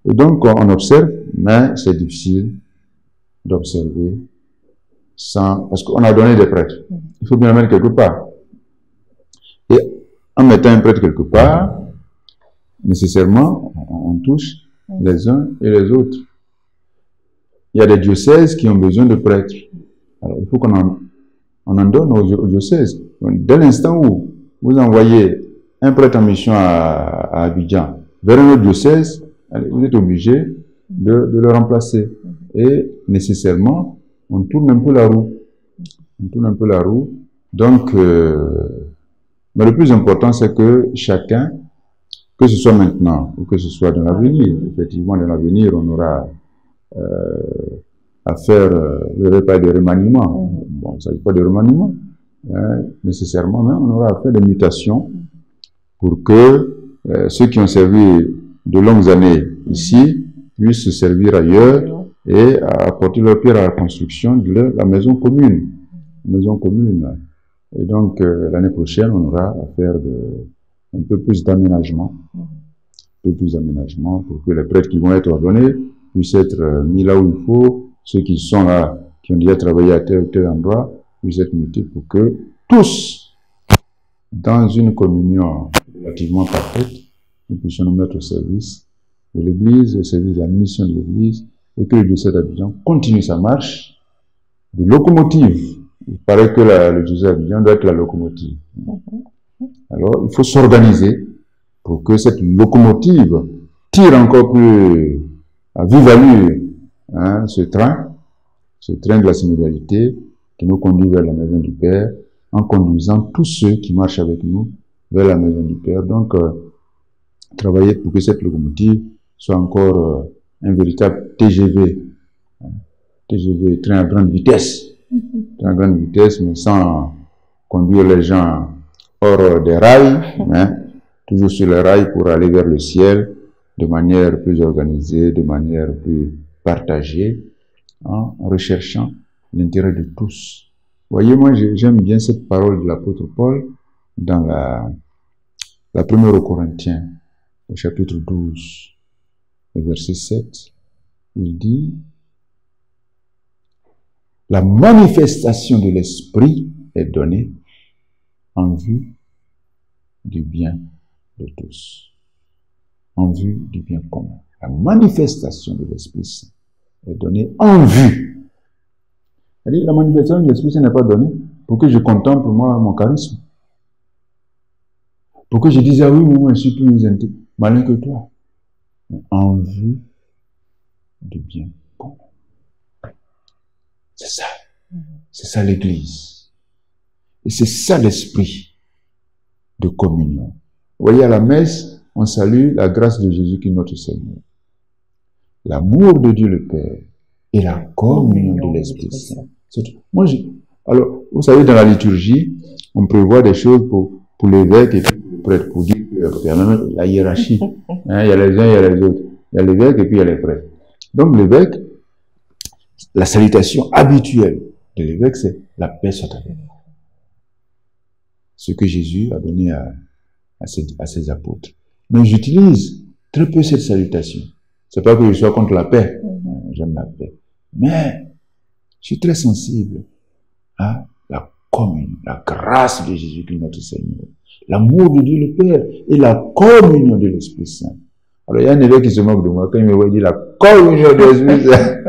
Et donc, on observe, mais c'est difficile d'observer parce qu'on a donné des prêtres. Il faut bien les mettre quelque part. Et en mettant un prêtre quelque part, nécessairement, on touche les uns et les autres. Il y a des diocèses qui ont besoin de prêtres. Alors, il faut qu'on en donne aux diocèses. Donc, dès l'instant où vous envoyez un prêtre en mission à Abidjan vers un autre diocèse, vous êtes obligé de le remplacer. Et nécessairement, on tourne un peu la roue. Donc, mais le plus important, c'est que chacun, que ce soit maintenant ou que ce soit dans l'avenir, effectivement, dans l'avenir, on aura à faire le repas de remaniement. Bon, il ne s'agit pas de remaniement, nécessairement, mais on aura à faire des mutations pour que ceux qui ont servi de longues années ici puissent se servir ailleurs et apporter leur pierre à la construction de la maison commune. Et donc, l'année prochaine, on aura à faire un peu plus d'aménagement. Pour que les prêtres qui vont être ordonnés puissent être mis là où il faut, ceux qui sont là, qui ont déjà travaillé à tel ou tel endroit, puissent être mutés pour que tous, dans une communion relativement parfaite, nous puissions nous mettre au service de l'Église, au service de la mission de l'Église, et que le diocèse d'Abidjan continue sa marche de locomotive. Il paraît que le diocèse d'Abidjan doit être la locomotive. Alors, il faut s'organiser pour que cette locomotive tire encore plus à vive allure ce train de la synodalité qui nous conduit vers la maison du Père, en conduisant tous ceux qui marchent avec nous vers la maison du Père. Donc, travailler pour que cette locomotive soit encore un véritable TGV, train à grande vitesse, mais sans conduire les gens hors des rails, toujours sur les rails pour aller vers le ciel de manière plus organisée, de manière plus partagée, en recherchant l'intérêt de tous. Voyez, moi j'aime bien cette parole de l'apôtre Paul dans la première aux Corinthiens, au chapitre 12, le verset 7. Il dit: la manifestation de l'Esprit est donnée en vue du bien de tous, en vue du bien commun. La manifestation de l'Esprit Saint est donnée en vue. C'est-à-dire, la manifestation de l'Esprit Saint n'est pas donnée pour que je contemple moi mon charisme. Pour que je dise, ah oui, moi je suis plus malin que toi. Mais en vue du bien commun. C'est ça. C'est ça l'Église. Et c'est ça l'esprit de communion. Vous voyez, à la messe, on salue la grâce de Jésus qui est notre Seigneur, l'amour de Dieu le Père et la communion de l'Esprit Saint. Alors, vous savez, dans la liturgie, on prévoit des choses pour l'évêque et puis pour le prêtre, pour dire qu'il y a même la hiérarchie. Il y a les uns, il y a les autres. Il y a l'évêque et puis il y a les prêtres. Donc l'évêque, la salutation habituelle de l'évêque, c'est la paix soit avec vous. Ce que Jésus a donné à ses apôtres. Mais j'utilise très peu cette salutation. C'est pas que je sois contre la paix. J'aime la paix. Mais je suis très sensible à la communion, la grâce de Jésus qui est notre Seigneur, l'amour de Dieu le Père et la communion de l'Esprit Saint. Alors il y a un évêque qui se moque de moi quand il me voit dire la communion de l'Esprit Saint.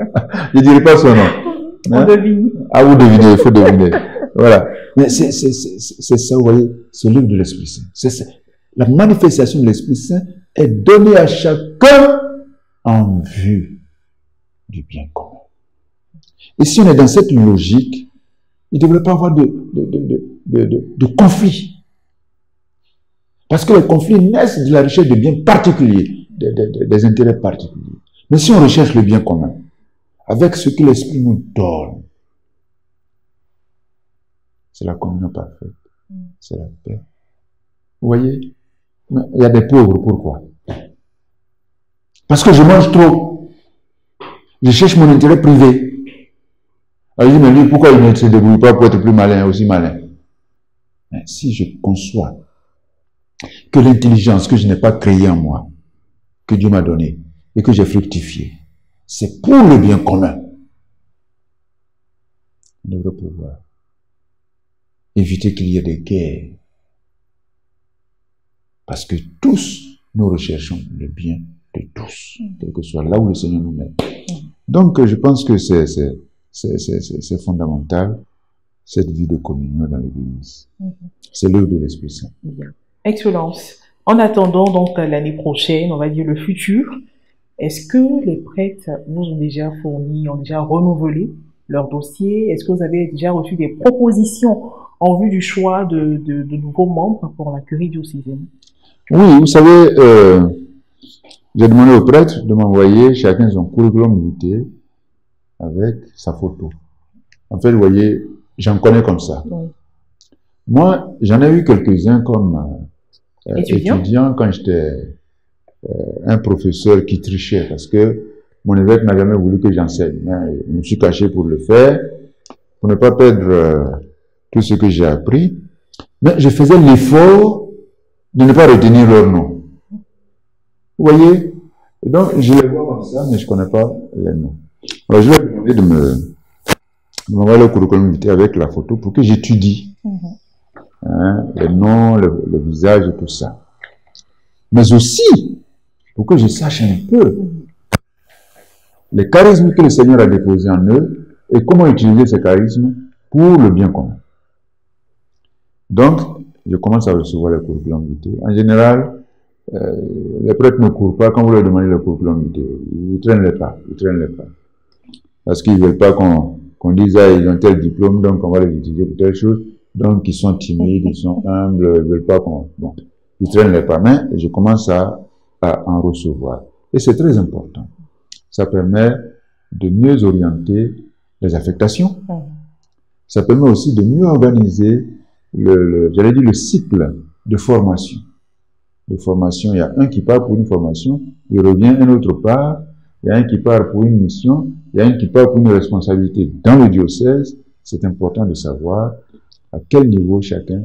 Je ne dirai pas son nom. On devine. Ah, vous devinez, il faut deviner. Voilà. Mais c'est ça, vous voyez, c'est l'œuvre de l'Esprit Saint. C'est ça. La manifestation de l'Esprit Saint est donnée à chacun en vue du bien commun. Et si on est dans cette logique, il ne devrait pas avoir de conflit. Parce que les conflits naissent de la recherche de biens particuliers, des intérêts particuliers. Mais si on recherche le bien commun, avec ce que l'Esprit nous donne, c'est la communion parfaite, c'est la paix. Vous voyez, il y a des pauvres, pourquoi? Parce que je mange trop. Je cherche mon intérêt privé. Alors je me dis, pourquoi il ne se débrouille pas pour être plus malin, aussi malin? Mais si je conçois que l'intelligence que je n'ai pas créée en moi, que Dieu m'a donnée, et que j'ai fructifié, c'est pour le bien commun, on devrait pouvoir éviter qu'il y ait des guerres. Parce que tous, nous recherchons le bien de tous, quel que soit là où le Seigneur nous met. Donc, je pense que c'est fondamental, cette vie de communion dans l'Église. C'est l'œuvre de l'Esprit Saint. Bien. Excellence. En attendant donc l'année prochaine, on va dire le futur, est-ce que les prêtres vous ont déjà fourni, ont déjà renouvelé leur dossier? Est-ce que vous avez déjà reçu des propositions en vue du choix de nouveaux membres pour la curie diocésaine? Oui, vous savez, j'ai demandé aux prêtres de m'envoyer chacun son curriculum vitae avec sa photo. En fait, vous voyez, j'en connais comme ça. Oui. Moi, j'en ai eu quelques-uns comme étudiant quand j'étais un professeur qui trichait parce que mon évêque n'a jamais voulu que j'enseigne. Je me suis caché pour le faire, pour ne pas perdre tout ce que j'ai appris. Mais je faisais l'effort de ne pas retenir leur nom. Vous voyez? Et donc, je les vois comme ça, mais je ne connais pas les noms. Alors, je vais demander de m'envoyer le curriculum vitae avec la photo pour que j'étudie les noms, le visage et tout ça. Mais aussi, pour que je sache un peu les charismes que le Seigneur a déposés en eux et comment utiliser ces charismes pour le bien commun. Donc, je commence à recevoir les curriculum vitae. En général, les prêtres ne courent pas quand vous leur demandez le curriculum vitae. Ils ne traînent les pas. Parce qu'ils ne veulent pas qu'on dise, ah, ils ont tel diplôme, donc on va les utiliser pour telle chose. Donc, ils sont timides, ils sont humbles, ils ne veulent pas qu'on... Bon, ils traînent les pas. Mais je commence à en recevoir. Et c'est très important. Ça permet de mieux orienter les affectations. Ça permet aussi de mieux organiser j'allais dire le cycle de formation. Il y a un qui part pour une formation, il revient un autre part, il y a un qui part pour une mission, il y a un qui part pour une responsabilité dans le diocèse. C'est important de savoir à quel niveau chacun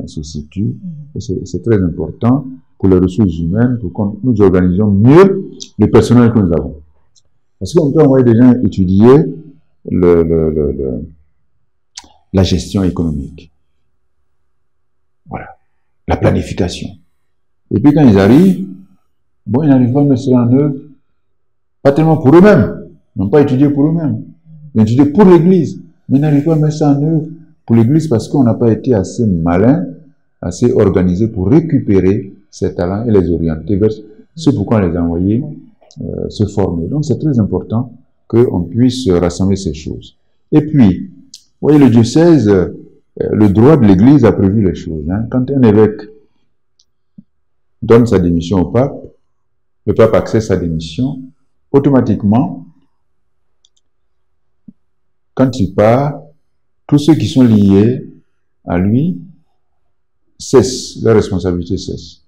se situe. Et c'est très important pour les ressources humaines, pour que nous organisions mieux le personnel que nous avons. Parce qu'on peut envoyer des gens étudier la gestion économique. Voilà. la planification. Et puis quand ils arrivent, bon, ils n'arrivent pas à mettre cela en œuvre, pas tellement pour eux-mêmes, ils n'ont pas étudié pour eux-mêmes, ils ont étudié pour l'Église, mais ils n'arrivent pas à mettre ça en œuvre pour l'Église parce qu'on n'a pas été assez malin, assez organisé pour récupérer ces talents et les orienter vers ce pourquoi on les a envoyés se former. Donc c'est très important qu'on puisse rassembler ces choses. Et puis, vous voyez, le diocèse, le droit de l'Église a prévu les choses. Hein. Quand un évêque donne sa démission au pape, le pape accède sa démission, automatiquement, quand il part, tous ceux qui sont liés à lui cessent, leur responsabilité cesse.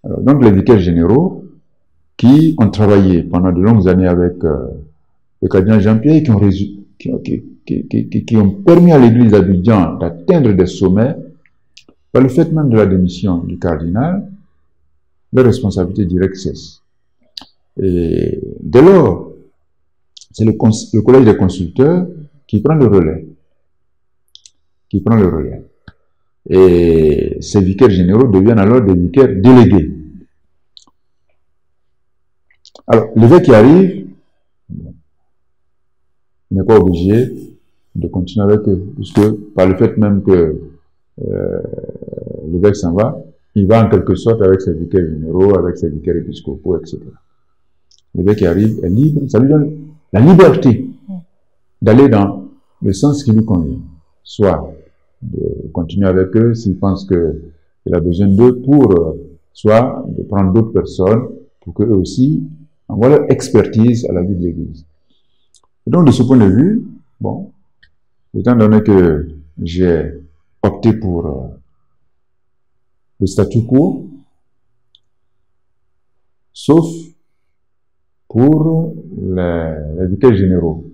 Alors, donc les vicaires généraux qui ont travaillé pendant de longues années avec le cardinal Jean-Pierre, qui ont permis à l'église d'Abidjan d'atteindre des sommets, par le fait même de la démission du cardinal, leur responsabilité directe cesse. Et dès lors, c'est le collège des consulteurs qui prend le relais. Et ces vicaires généraux deviennent alors des vicaires délégués. Alors, l'évêque qui arrive, il n'est pas obligé de continuer avec eux, puisque par le fait même que l'évêque s'en va, il va en quelque sorte avec ses vicaires généraux, avec ses vicaires épiscopaux, etc. L'évêque qui arrive est libre, ça lui donne la liberté d'aller dans le sens qui lui convient, soit de continuer avec eux s'il pense qu'il a besoin d'eux pour, soit de prendre d'autres personnes pour qu'eux aussi envoient leur expertise à la vie de l'Église. Et donc, de ce point de vue, bon, étant donné que j'ai opté pour le statu quo, sauf pour les vicaires généraux.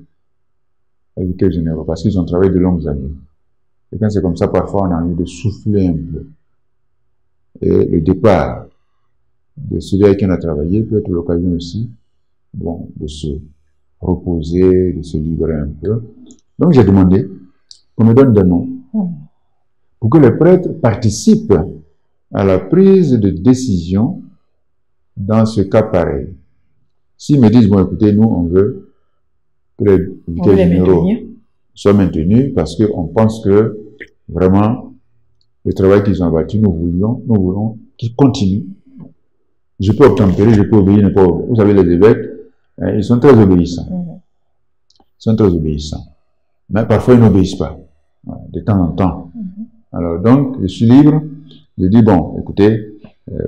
Les vicaires généraux, parce qu'ils ont travaillé de longues années. Et quand c'est comme ça, parfois, on a envie de souffler un peu. Et le départ de celui avec qui on a travaillé peut être l'occasion aussi, bon, de se reposer, de se libérer un peu. Donc, j'ai demandé qu'on me donne des noms pour que les prêtres participent à la prise de décision dans ce cas pareil. S'ils me disent, bon, écoutez, nous, on veut que les vicaires généraux soient maintenus parce qu'on pense que vraiment, le travail qu'ils ont abattu, nous voulons qu'ils continuent. Je peux obtempérer, je peux obéir, ne pas obéir. Vous savez, les évêques, hein, ils sont très obéissants. Ils sont très obéissants. Mais parfois, ils n'obéissent pas. Voilà, de temps en temps. Alors, donc, je suis libre de dire, bon, écoutez,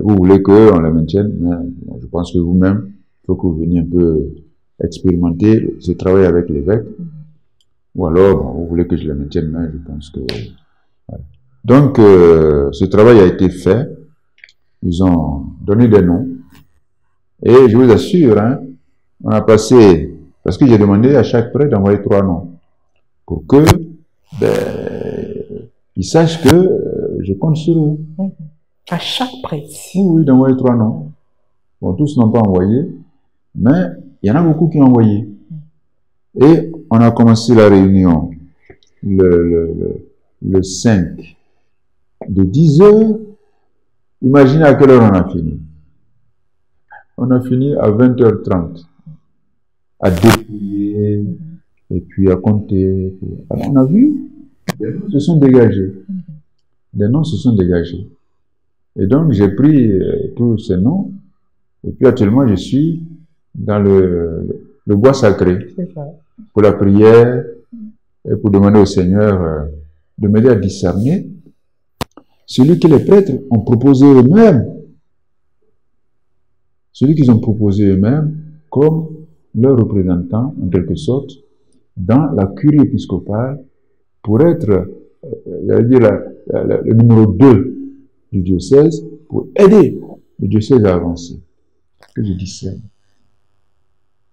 vous voulez qu'on les maintienne, mais bon, je pense que vous-même, il faut que vous veniez un peu expérimenter ce travail avec l'évêque. Ou alors, bon, vous voulez que je les maintienne, mais je pense que... Voilà. Donc, ce travail a été fait. Ils ont donné des noms. Et je vous assure, hein, on a passé... Parce que j'ai demandé à chaque prêtre d'envoyer 3 noms. Pour que, ils sachent que je compte sur eux. À chaque prêtre? Oui, d'envoyer 3 noms. Bon, tous n'ont pas envoyé, mais il y en a beaucoup qui ont envoyé. Et on a commencé la réunion le 5 de 10 heures. Imaginez à quelle heure on a fini. On a fini à 20h30. À dépouiller, et puis à compter. Alors on a vu, des noms se sont dégagés. Des noms se sont dégagés. Et donc j'ai pris tous ces noms, et puis actuellement je suis dans le bois sacré pour la prière et pour demander au Seigneur de m'aider à discerner celui que les prêtres ont proposé eux-mêmes. Celui qu'ils ont proposé eux-mêmes comme leur représentant, en quelque sorte, dans la curie épiscopale pour être, j'allais dire, le numéro 2 du diocèse, pour aider le diocèse à avancer. Que je discerne.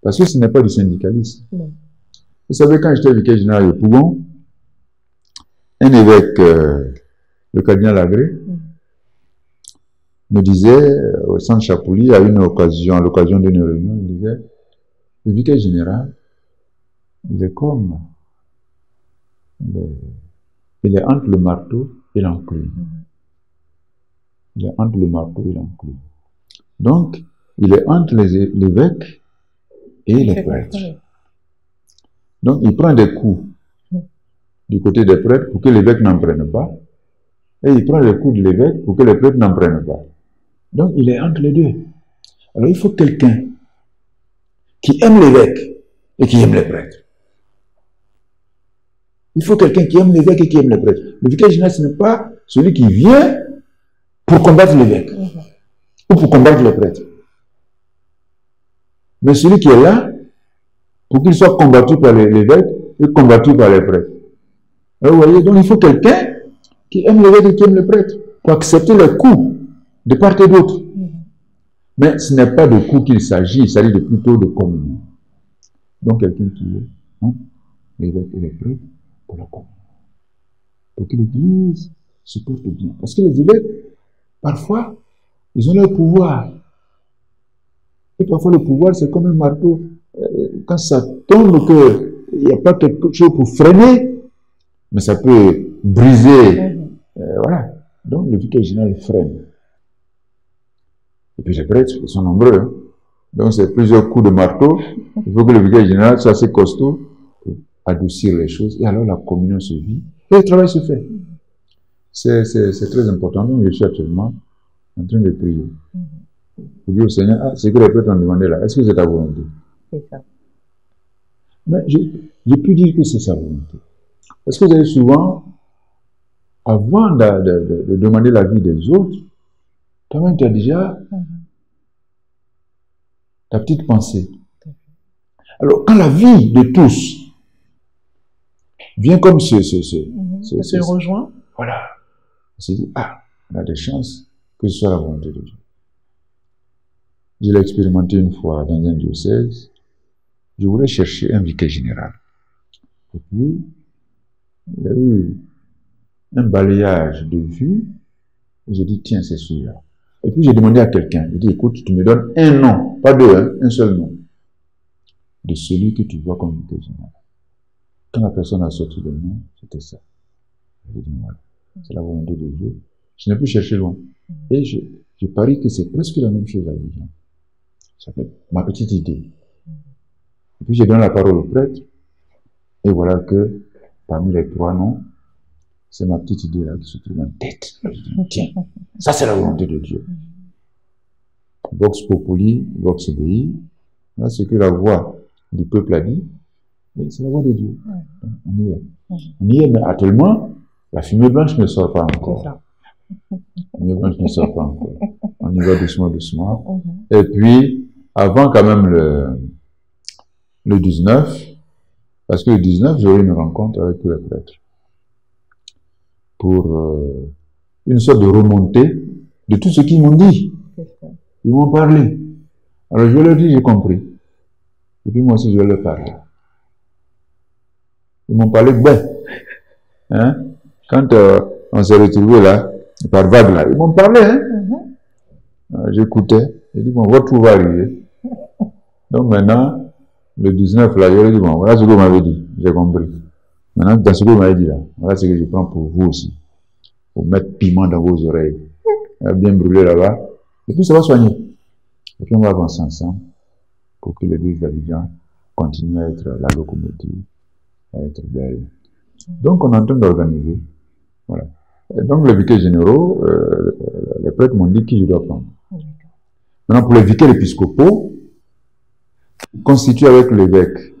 Parce que ce n'est pas du syndicalisme. Vous savez, quand j'étais vicaire général de Pougon, un évêque, le cardinal Agré, me disait, au centre Chapouli, à l'occasion d'une réunion, il disait, le vicaire général, il est comme, il est entre le marteau et l'enclume. Il est entre le marteau et l'enclume. Donc, il est entre l'évêque et les prêtres. Donc, il prend des coups du côté des prêtres pour que l'évêque n'en prenne pas. Et il prend les coups de l'évêque pour que les prêtres n'en prennent pas. Donc, il est entre les deux. Alors, il faut quelqu'un qui aime l'évêque et qui aime les prêtres. Il faut quelqu'un qui aime l'évêque et qui aime les prêtres. Le vicaire général, ce n'est pas celui qui vient pour combattre l'évêque ou pour combattre les prêtres. Mais celui qui est là pour qu'il soit combattu par l'évêque et combattu par les prêtres. Alors, vous voyez, donc il faut quelqu'un qui aime l'évêque et qui aime les prêtres pour accepter les coups de part et d'autre. Mais ce n'est pas de coups qu'il s'agit, il s'agit plutôt de communion. Donc quelqu'un qui est l'évêque et les prêtres pour la communion. Pour que l'Église se porte bien. Parce que les évêques, parfois, ils ont leur pouvoir. Et parfois le pouvoir, c'est comme un marteau. Quand ça tombe, qu'il n'y a pas quelque chose pour freiner, mais ça peut briser. Voilà. Donc le vicaire général freine. Et puis les prêtres, ils sont nombreux. Hein. Donc c'est plusieurs coups de marteau. Il faut que le vicaire général soit assez costaud pour adoucir les choses. Et alors la communion se vit. Et le travail se fait. C'est très important. Donc je suis actuellement en train de prier. Pour dire au Seigneur, c'est que les prêtres ont demandé là. Est-ce que c'est ta volonté? C'est ça. Mais j'ai pu dire que c'est sa volonté. Parce que vous avez souvent, avant de demander l'avis des autres, toi-même tu as déjà ta petite pensée. Alors, quand la vie de tous vient comme se rejoint, voilà, on se dit, on a des chances que ce soit la volonté de Dieu. Je l'ai expérimenté une fois dans un diocèse. Je voulais chercher un vicaire général. Et puis, il y a eu un balayage de vue. Et j'ai dit, tiens, c'est celui-là. Et puis, j'ai demandé à quelqu'un. Il dit, écoute, tu me donnes un nom, pas deux, hein, un seul nom, de celui que tu vois comme vicaire général. Quand la personne a sorti le nom, c'était ça. J'ai dit, voilà, c'est la volonté de Dieu. Je n'ai plus cherché loin. Et je parie que c'est presque la même chose à Abidjan. Ça fait ma petite idée. Et puis, j'ai donné la parole au prêtre. Et voilà que, parmi les trois noms, c'est ma petite idée là qui se trouve en tête. Je dis, tiens, ça c'est la volonté de Dieu. Vox populi, vox dei. Là, ce que la voix du peuple a dit, c'est la voix de Dieu. On y est. On y est, mais actuellement, la fumée blanche ne sort pas encore. La fumée blanche ne sort pas encore. On y va doucement, doucement. Et puis, avant quand même le 19, parce que le 19, j'aurai une rencontre avec tous les prêtres. Pour une sorte de remontée de tout ce qu'ils m'ont dit. Ils m'ont parlé. Alors je leur dis, j'ai compris. Et puis moi aussi, je vais leur parler. Ils m'ont parlé ben. Hein? Quand on s'est retrouvés là, par vague là, ils m'ont parlé. Hein? J'écoutais. J'ai dit, bon, votre tour va arriver. Donc maintenant, le 19 là, je leur ai dit, bon, voilà ce que vous m'avez dit. J'ai compris. Maintenant, dans ce que vous m'avez dit là, voilà ce que je prends pour vous aussi. Pour mettre piment dans vos oreilles. Bien brûler là-bas. Et puis ça va soigner. Et puis on va avancer ensemble pour que l'église d'Abidjan continue à être la locomotive, à être belle. Donc on est en train d'organiser. Voilà. Et donc les vicaires généraux, les prêtres m'ont dit qui je dois prendre. Maintenant pour les vicaires épiscopaux, constitués avec l'évêque,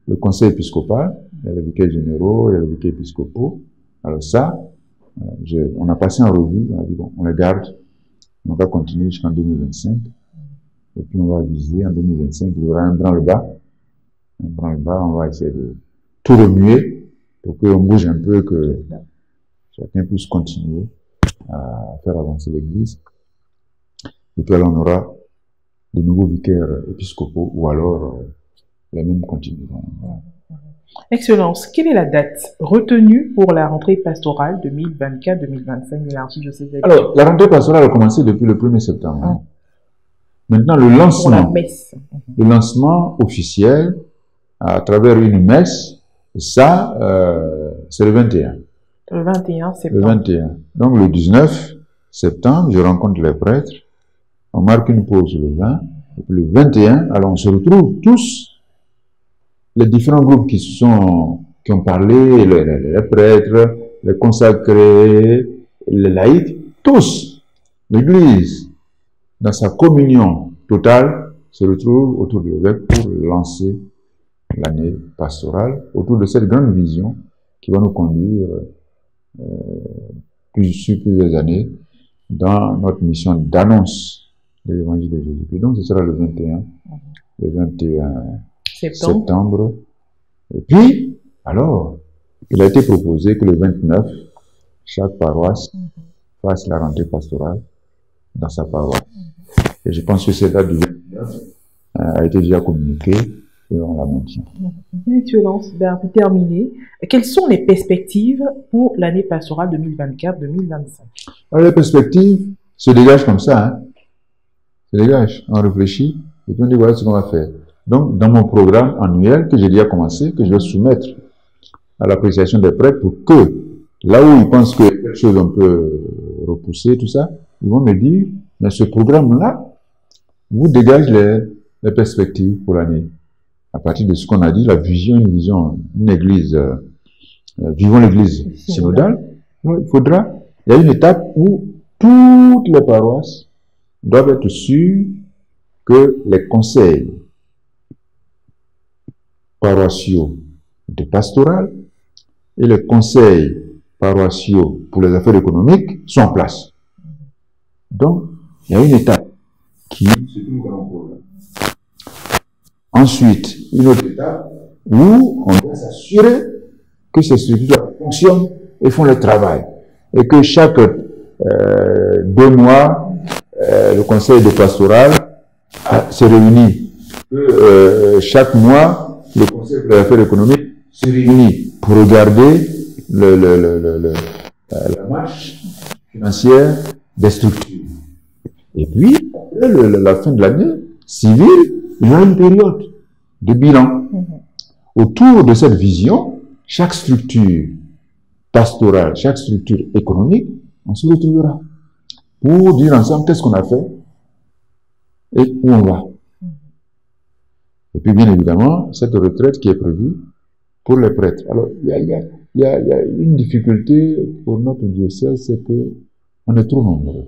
le conseil épiscopal, il y a les vicaires généraux, il y a les vicaires épiscopaux. Alors ça, on a passé en revue, on a dit bon, on les garde, on va continuer jusqu'en 2025, et puis on va viser en 2025, il y aura un branle-bas, on va essayer de tout remuer pour qu'on bouge un peu, que chacun puisse continuer à faire avancer l'église. Et puis alors on aura de nouveaux vicaires épiscopaux, ou alors les mêmes continueront. Voilà. Excellence, quelle est la date retenue pour la rentrée pastorale 2024-2025 de l'archidiocèse d'Abidjan? Alors, la rentrée pastorale a commencé depuis le 1er septembre. Maintenant, le lancement officiel à travers une messe, ça, c'est le 21. Le 21 septembre. Le 21. Donc, le 19, septembre, je rencontre les prêtres, on marque une pause le 20, et puis le 21, alors on se retrouve tous, les différents groupes qui ont parlé, les prêtres, les consacrés, les laïcs, tous, l'Église, dans sa communion totale, se retrouve autour de l'évêque pour lancer l'année pastorale, autour de cette grande vision qui va nous conduire sur plusieurs années dans notre mission d'annonce de l'évangile de Jésus-Christ. Donc ce sera le 21 septembre. Et puis, alors, il a été proposé que le 29, chaque paroisse fasse la rentrée pastorale dans sa paroisse. Et je pense que cette date du 29 a été déjà communiquée et on la maintient. Bien, Excellence, pour terminer, quelles sont les perspectives pour l'année pastorale 2024-2025? Alors les perspectives se dégagent comme ça, hein. Se dégagent, on réfléchit et puis on dit voilà ce qu'on va faire. Donc dans mon programme annuel que j'ai déjà commencé, que je vais soumettre à l'appréciation des prêtres pour que là où ils pensent que quelque chose on peut repousser, tout ça, ils vont me dire, mais ce programme-là vous dégage les perspectives pour l'année. À partir de ce qu'on a dit, la vision, une église, vivons l'église synodale, il y a une étape où toutes les paroisses doivent être sûres que les conseils paroissiaux de pastoral et les conseils paroissiaux pour les affaires économiques sont en place. Donc, il y a une étape qui se trouve dans le programme. Ensuite, une autre étape où on doit s'assurer que ces structures fonctionnent et font le travail. Et que chaque 2 mois, le conseil de pastoral se réunit. Que chaque mois, le conseil de affaires économiques se réunit pour regarder la marche financière des structures. Et puis, après la fin de l'année civile, il y a une période de bilan. Autour de cette vision, chaque structure pastorale, chaque structure économique, on se retrouvera pour dire ensemble qu'est-ce qu'on a fait et où on va. Et puis, bien évidemment, cette retraite qui est prévue pour les prêtres. Alors, il y a une difficulté pour notre diocèse, c'est que on est trop nombreux.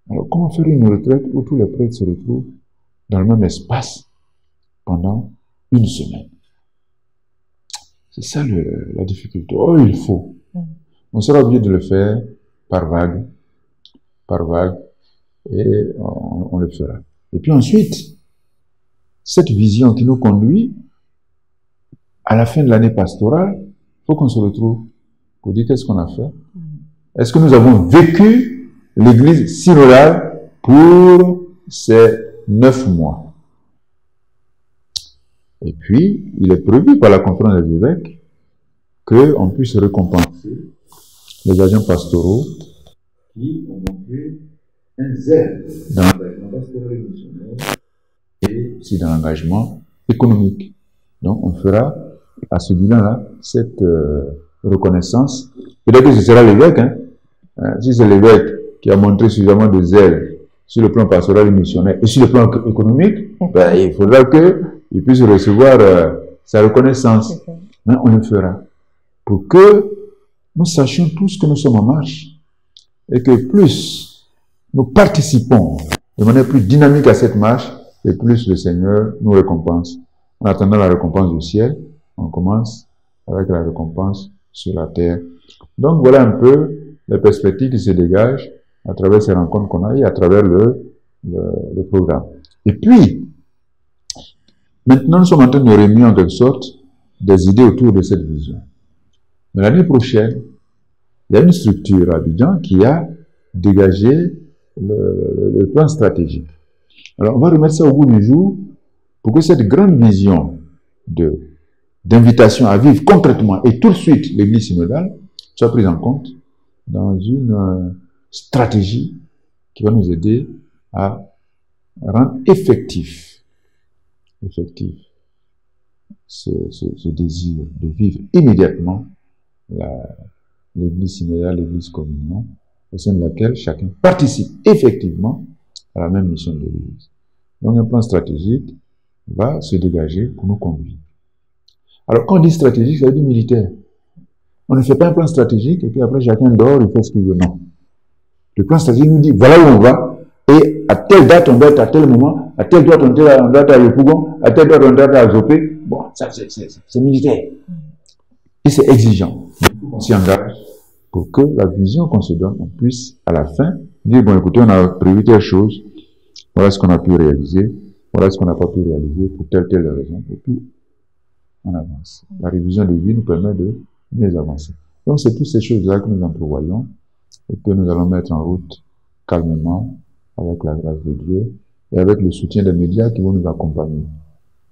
Alors, comment faire une retraite où tous les prêtres se retrouvent dans le même espace pendant une semaine? C'est ça la difficulté. Oh, il faut. On sera obligé de le faire par vague, et on le fera. Et puis ensuite, cette vision qui nous conduit à la fin de l'année pastorale, il faut qu'on se retrouve pour dire qu'est-ce qu'on a fait. Est-ce que nous avons vécu l'église synodale pour ces 9 mois? Et puis, il est prévu par la conférence des évêques qu'on puisse récompenser les agents pastoraux qui ont montré un zèle dans l'engagement pastoral et missionnaire et aussi dans l'engagement économique. Donc, on fera à ce bilan-là cette reconnaissance. Peut-être que ce sera l'évêque, hein. Si c'est l'évêque qui a montré suffisamment de zèle sur le plan pastoral et missionnaire et sur le plan économique, ben, il faudra qu'il puisse recevoir sa reconnaissance. Mais on le fera pour que nous sachions tous que nous sommes en marche et que plus nous participons de manière plus dynamique à cette marche et plus le Seigneur nous récompense. En attendant la récompense du ciel, on commence avec la récompense sur la terre. Donc voilà un peu les perspectives qui se dégagent à travers ces rencontres qu'on a et à travers le programme. Et puis, maintenant nous sommes en train de réunir en quelque sorte des idées autour de cette vision. Mais l'année prochaine, il y a une structure à Abidjan qui a dégagé le plan stratégique. Alors on va remettre ça au bout du jour pour que cette grande vision d'invitation à vivre concrètement et tout de suite l'église synodale soit prise en compte dans une stratégie qui va nous aider à rendre effectif ce désir de vivre immédiatement l'église synodale, l'église communion au sein de laquelle chacun participe effectivement à la même mission de l'Église. Donc un plan stratégique va se dégager pour nous conduire. Alors quand on dit stratégique, ça veut dire militaire. On ne fait pas un plan stratégique et puis après chacun dort, il fait ce qu'il veut. Non. Le plan stratégique nous dit voilà où on va et à telle date on doit être à tel moment, à telle date on doit être à Yopougon, à telle date on doit être à Zopé. Bon, ça c'est militaire. Et c'est exigeant. On s'y engage pour que la vision qu'on se donne, on puisse à la fin dire bon écoutez, on a prévu telle chose, voilà ce qu'on a pu réaliser, voilà ce qu'on n'a pas pu réaliser pour telle raison, et puis on avance. La révision de vie nous permet de mieux avancer. Donc c'est toutes ces choses-là que nous entrevoyons et que nous allons mettre en route calmement avec la grâce de Dieu et avec le soutien des médias qui vont nous accompagner.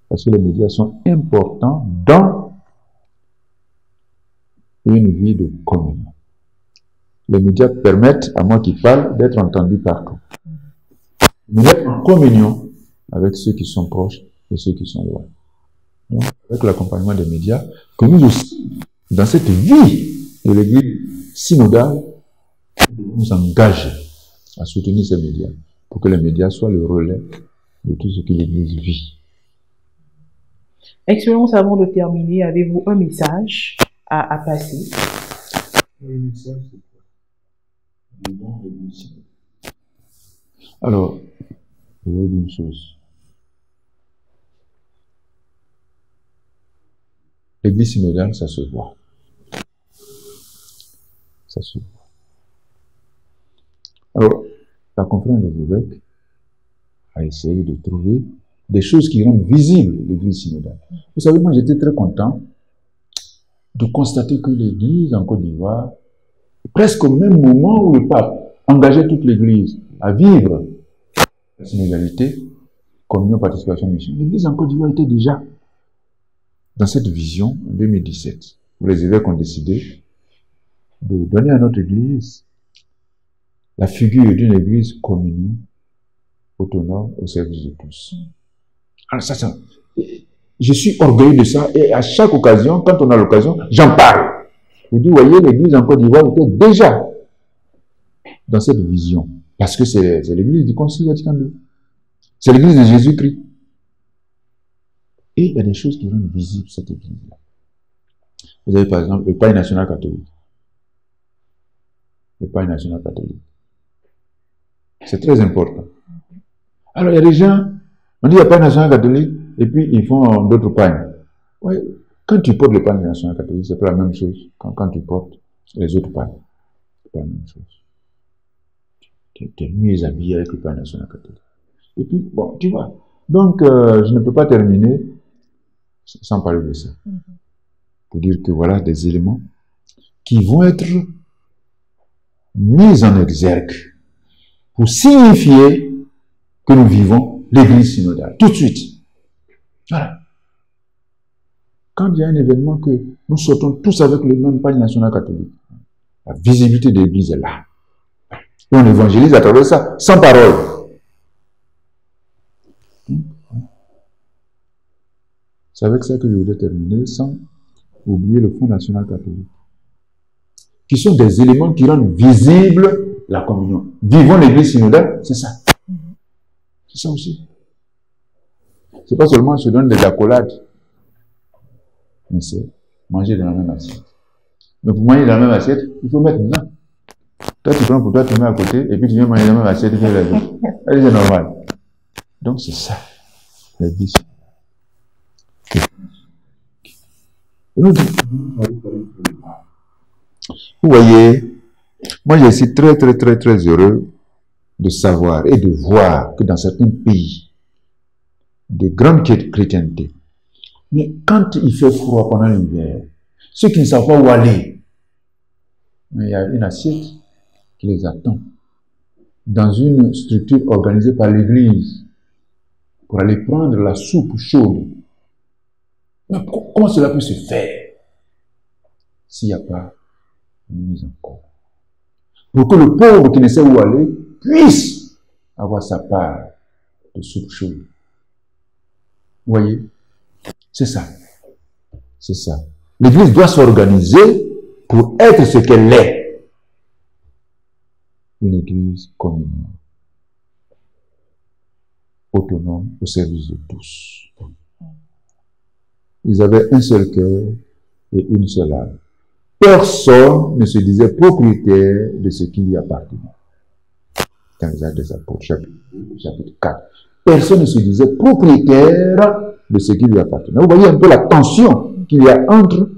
Parce que les médias sont importants dans une vie de communion. Les médias permettent à moi qui parle d'être entendu partout. Mais d'être en communion avec ceux qui sont proches et ceux qui sont loin. Donc, avec l'accompagnement des médias, que nous aussi, dans cette vie de l'Église synodale, nous engager à soutenir ces médias pour que les médias soient le relais de tout ce que l'Église vit. Excellence, avant de terminer, avez-vous un message à passer? Le message, c'est quoi? Le bon Église. Alors, je vais vous dire une chose. L'Église synodale, ça se voit. Ça se voit. Alors, la conférence des évêques a essayé de trouver des choses qui rendent visible l'Église synodale. Vous savez, moi j'étais très content de constater que l'Église en Côte d'Ivoire, presque au même moment où le pape engageait toute l'Église à vivre la synodalité, communion, participation, mission, l'Église en Côte d'Ivoire était déjà dans cette vision en 2017, où les évêques ont décidé de donner à notre Église la figure d'une Église communion, autonome, au service de tous. Alors ça, je suis orgueilleux de ça, et à chaque occasion, quand on a l'occasion, j'en parle. Je dis, voyez, l'Église en Côte d'Ivoire était déjà dans cette vision, parce que c'est l'Église du Concile Vatican II. C'est l'Église de Jésus-Christ. Et il y a des choses qui rendent visible cette Église-là. Vous avez par exemple le païen national catholique. Le païen national catholique. C'est très important. Alors il y a des gens, on dit il y a païen national catholique, et puis ils font d'autres païens. Ouais, quand tu portes le païen national catholique, c'est pas la même chose quand tu portes les autres païens. C'est pas la même chose. Tu es mieux habillé avec le païen national catholique. Et puis, bon, tu vois. Donc, je ne peux pas terminer sans parler de ça. Pour dire que voilà des éléments qui vont être mis en exergue pour signifier que nous vivons l'Église synodale. Tout de suite. Voilà. Quand il y a un événement que nous sortons tous avec le même païen national catholique, la visibilité de l'Église est là. Et on évangélise à travers ça, sans parole. C'est avec ça que je voudrais terminer, sans oublier le Fonds national catholique, qui sont des éléments qui rendent visible la communion. Vivons l'Église synodale, c'est ça. C'est ça aussi. C'est pas seulement se donner des accolades, mais c'est manger dans la même assiette. Mais pour manger dans la même assiette, il faut mettre dedans. Toi, tu prends pour toi, tu mets à côté, et puis tu viens manger dans la même assiette que les autres. C'est normal. Donc c'est ça, l'Église. Vous voyez, moi je suis très heureux de savoir et de voir que dans certains pays de grande chrétienté, mais quand il fait froid pendant l'hiver, ceux qui ne savent pas où aller, il y a une assiette qui les attend dans une structure organisée par l'Église pour aller prendre la soupe chaude. Mais comment cela peut se faire s'il n'y a pas une mise en cause? Pour que le pauvre qui ne sait où aller puisse avoir sa part de soupe chaude. Vous voyez? C'est ça. C'est ça. L'Église doit s'organiser pour être ce qu'elle est. une église commune, autonome, au service de tous. Ils avaient un seul cœur et une seule âme. Personne ne se disait propriétaire de ce qui lui appartenait. Dans les Actes des Apôtres, chapitre 4. Personne ne se disait propriétaire de ce qui lui appartenait. Vous voyez un peu la tension qu'il y a entre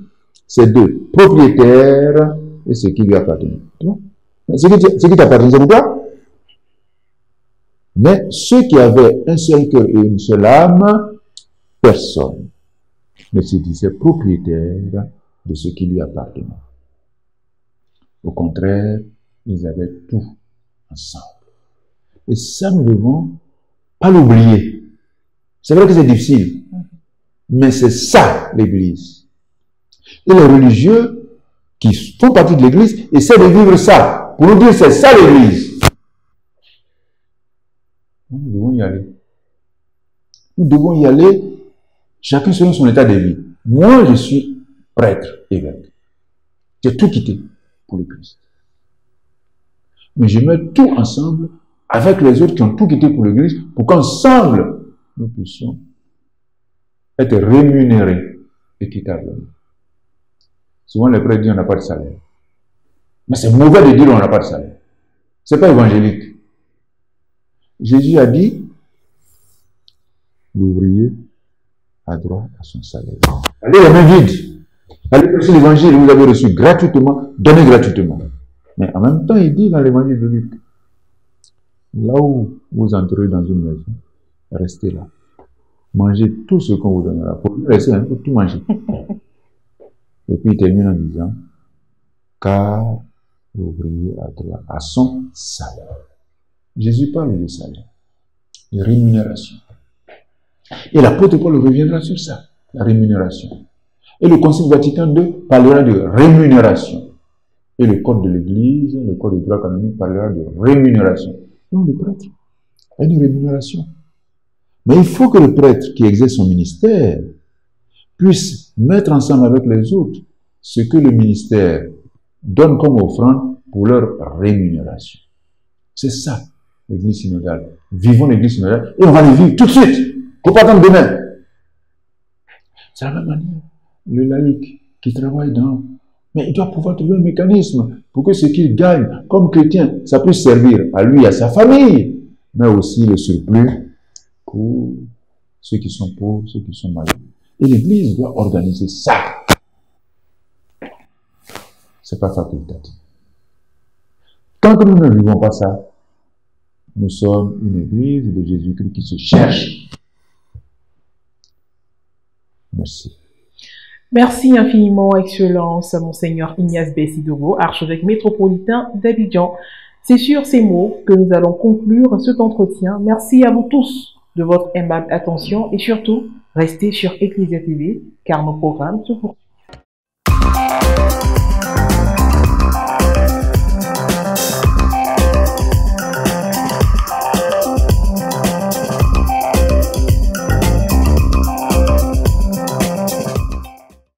ces deux, propriétaire et ce qui lui appartenait. Ce qui t'appartenait, c'est quoi? Mais ceux qui avaient un seul cœur et une seule âme, personne ne se disait propriétaire de ce qui lui appartenait. Au contraire, ils avaient tout ensemble. Et ça, nous devons pas l'oublier. C'est vrai que c'est difficile, mais c'est ça l'Église. Et les religieux qui font partie de l'Église essaient de vivre ça. Pour nous dire, c'est ça l'Église. Nous devons y aller. Nous devons y aller, chacun selon son état de vie. Moi, je suis prêtre, évêque. J'ai tout quitté pour le Christ. Mais je mets tout ensemble avec les autres qui ont tout quitté pour l'Église pour qu'ensemble, nous puissions être rémunérés équitablement. Souvent, les prêtres disent on n'a pas de salaire. Mais c'est mauvais de dire on n'a pas de salaire. C'est pas évangélique. Jésus a dit, l'ouvrier a droit à son salaire. Allez la main vide. Allez prêcher l'évangile, vous avez reçu gratuitement, donnez gratuitement. Mais en même temps, il dit dans l'évangile de Luc, là où vous entrez dans une maison, restez là. Mangez tout ce qu'on vous donnera. Pour rester, il faut tout manger. Et puis il termine en disant, car l'ouvrier a droit à son salaire. Jésus parle de salaire, de rémunération. Et l'apôtre Paul reviendra sur ça, la rémunération. Et le Concile Vatican II parlera de rémunération. Et le code de l'Église, le code de droit canonique parlera de rémunération. Donc le prêtre a une rémunération. Mais il faut que le prêtre qui exerce son ministère puisse mettre ensemble avec les autres ce que le ministère donne comme offrande pour leur rémunération. C'est ça, l'Église synodale. Vivons l'Église synodale et on va le vivre tout de suite. Il ne faut pas attendre demain. C'est la même manière. Le laïc qui travaille dans... Mais il doit pouvoir trouver un mécanisme pour que ce qu'il gagne comme chrétien, ça puisse servir à lui et à sa famille, mais aussi le surplus pour ceux qui sont pauvres, ceux qui sont malheureux. Et l'Église doit organiser ça. C'est pas facultatif. Tant que nous ne vivons pas ça, nous sommes une Église de Jésus-Christ qui se cherche. Merci. Merci infiniment, Excellence, Monseigneur Ignace Bessi Dogo, archevêque métropolitain d'Abidjan. C'est sur ces mots que nous allons conclure cet entretien. Merci à vous tous de votre aimable attention et surtout, restez sur Ecclesia TV car nos programmes se poursuivent.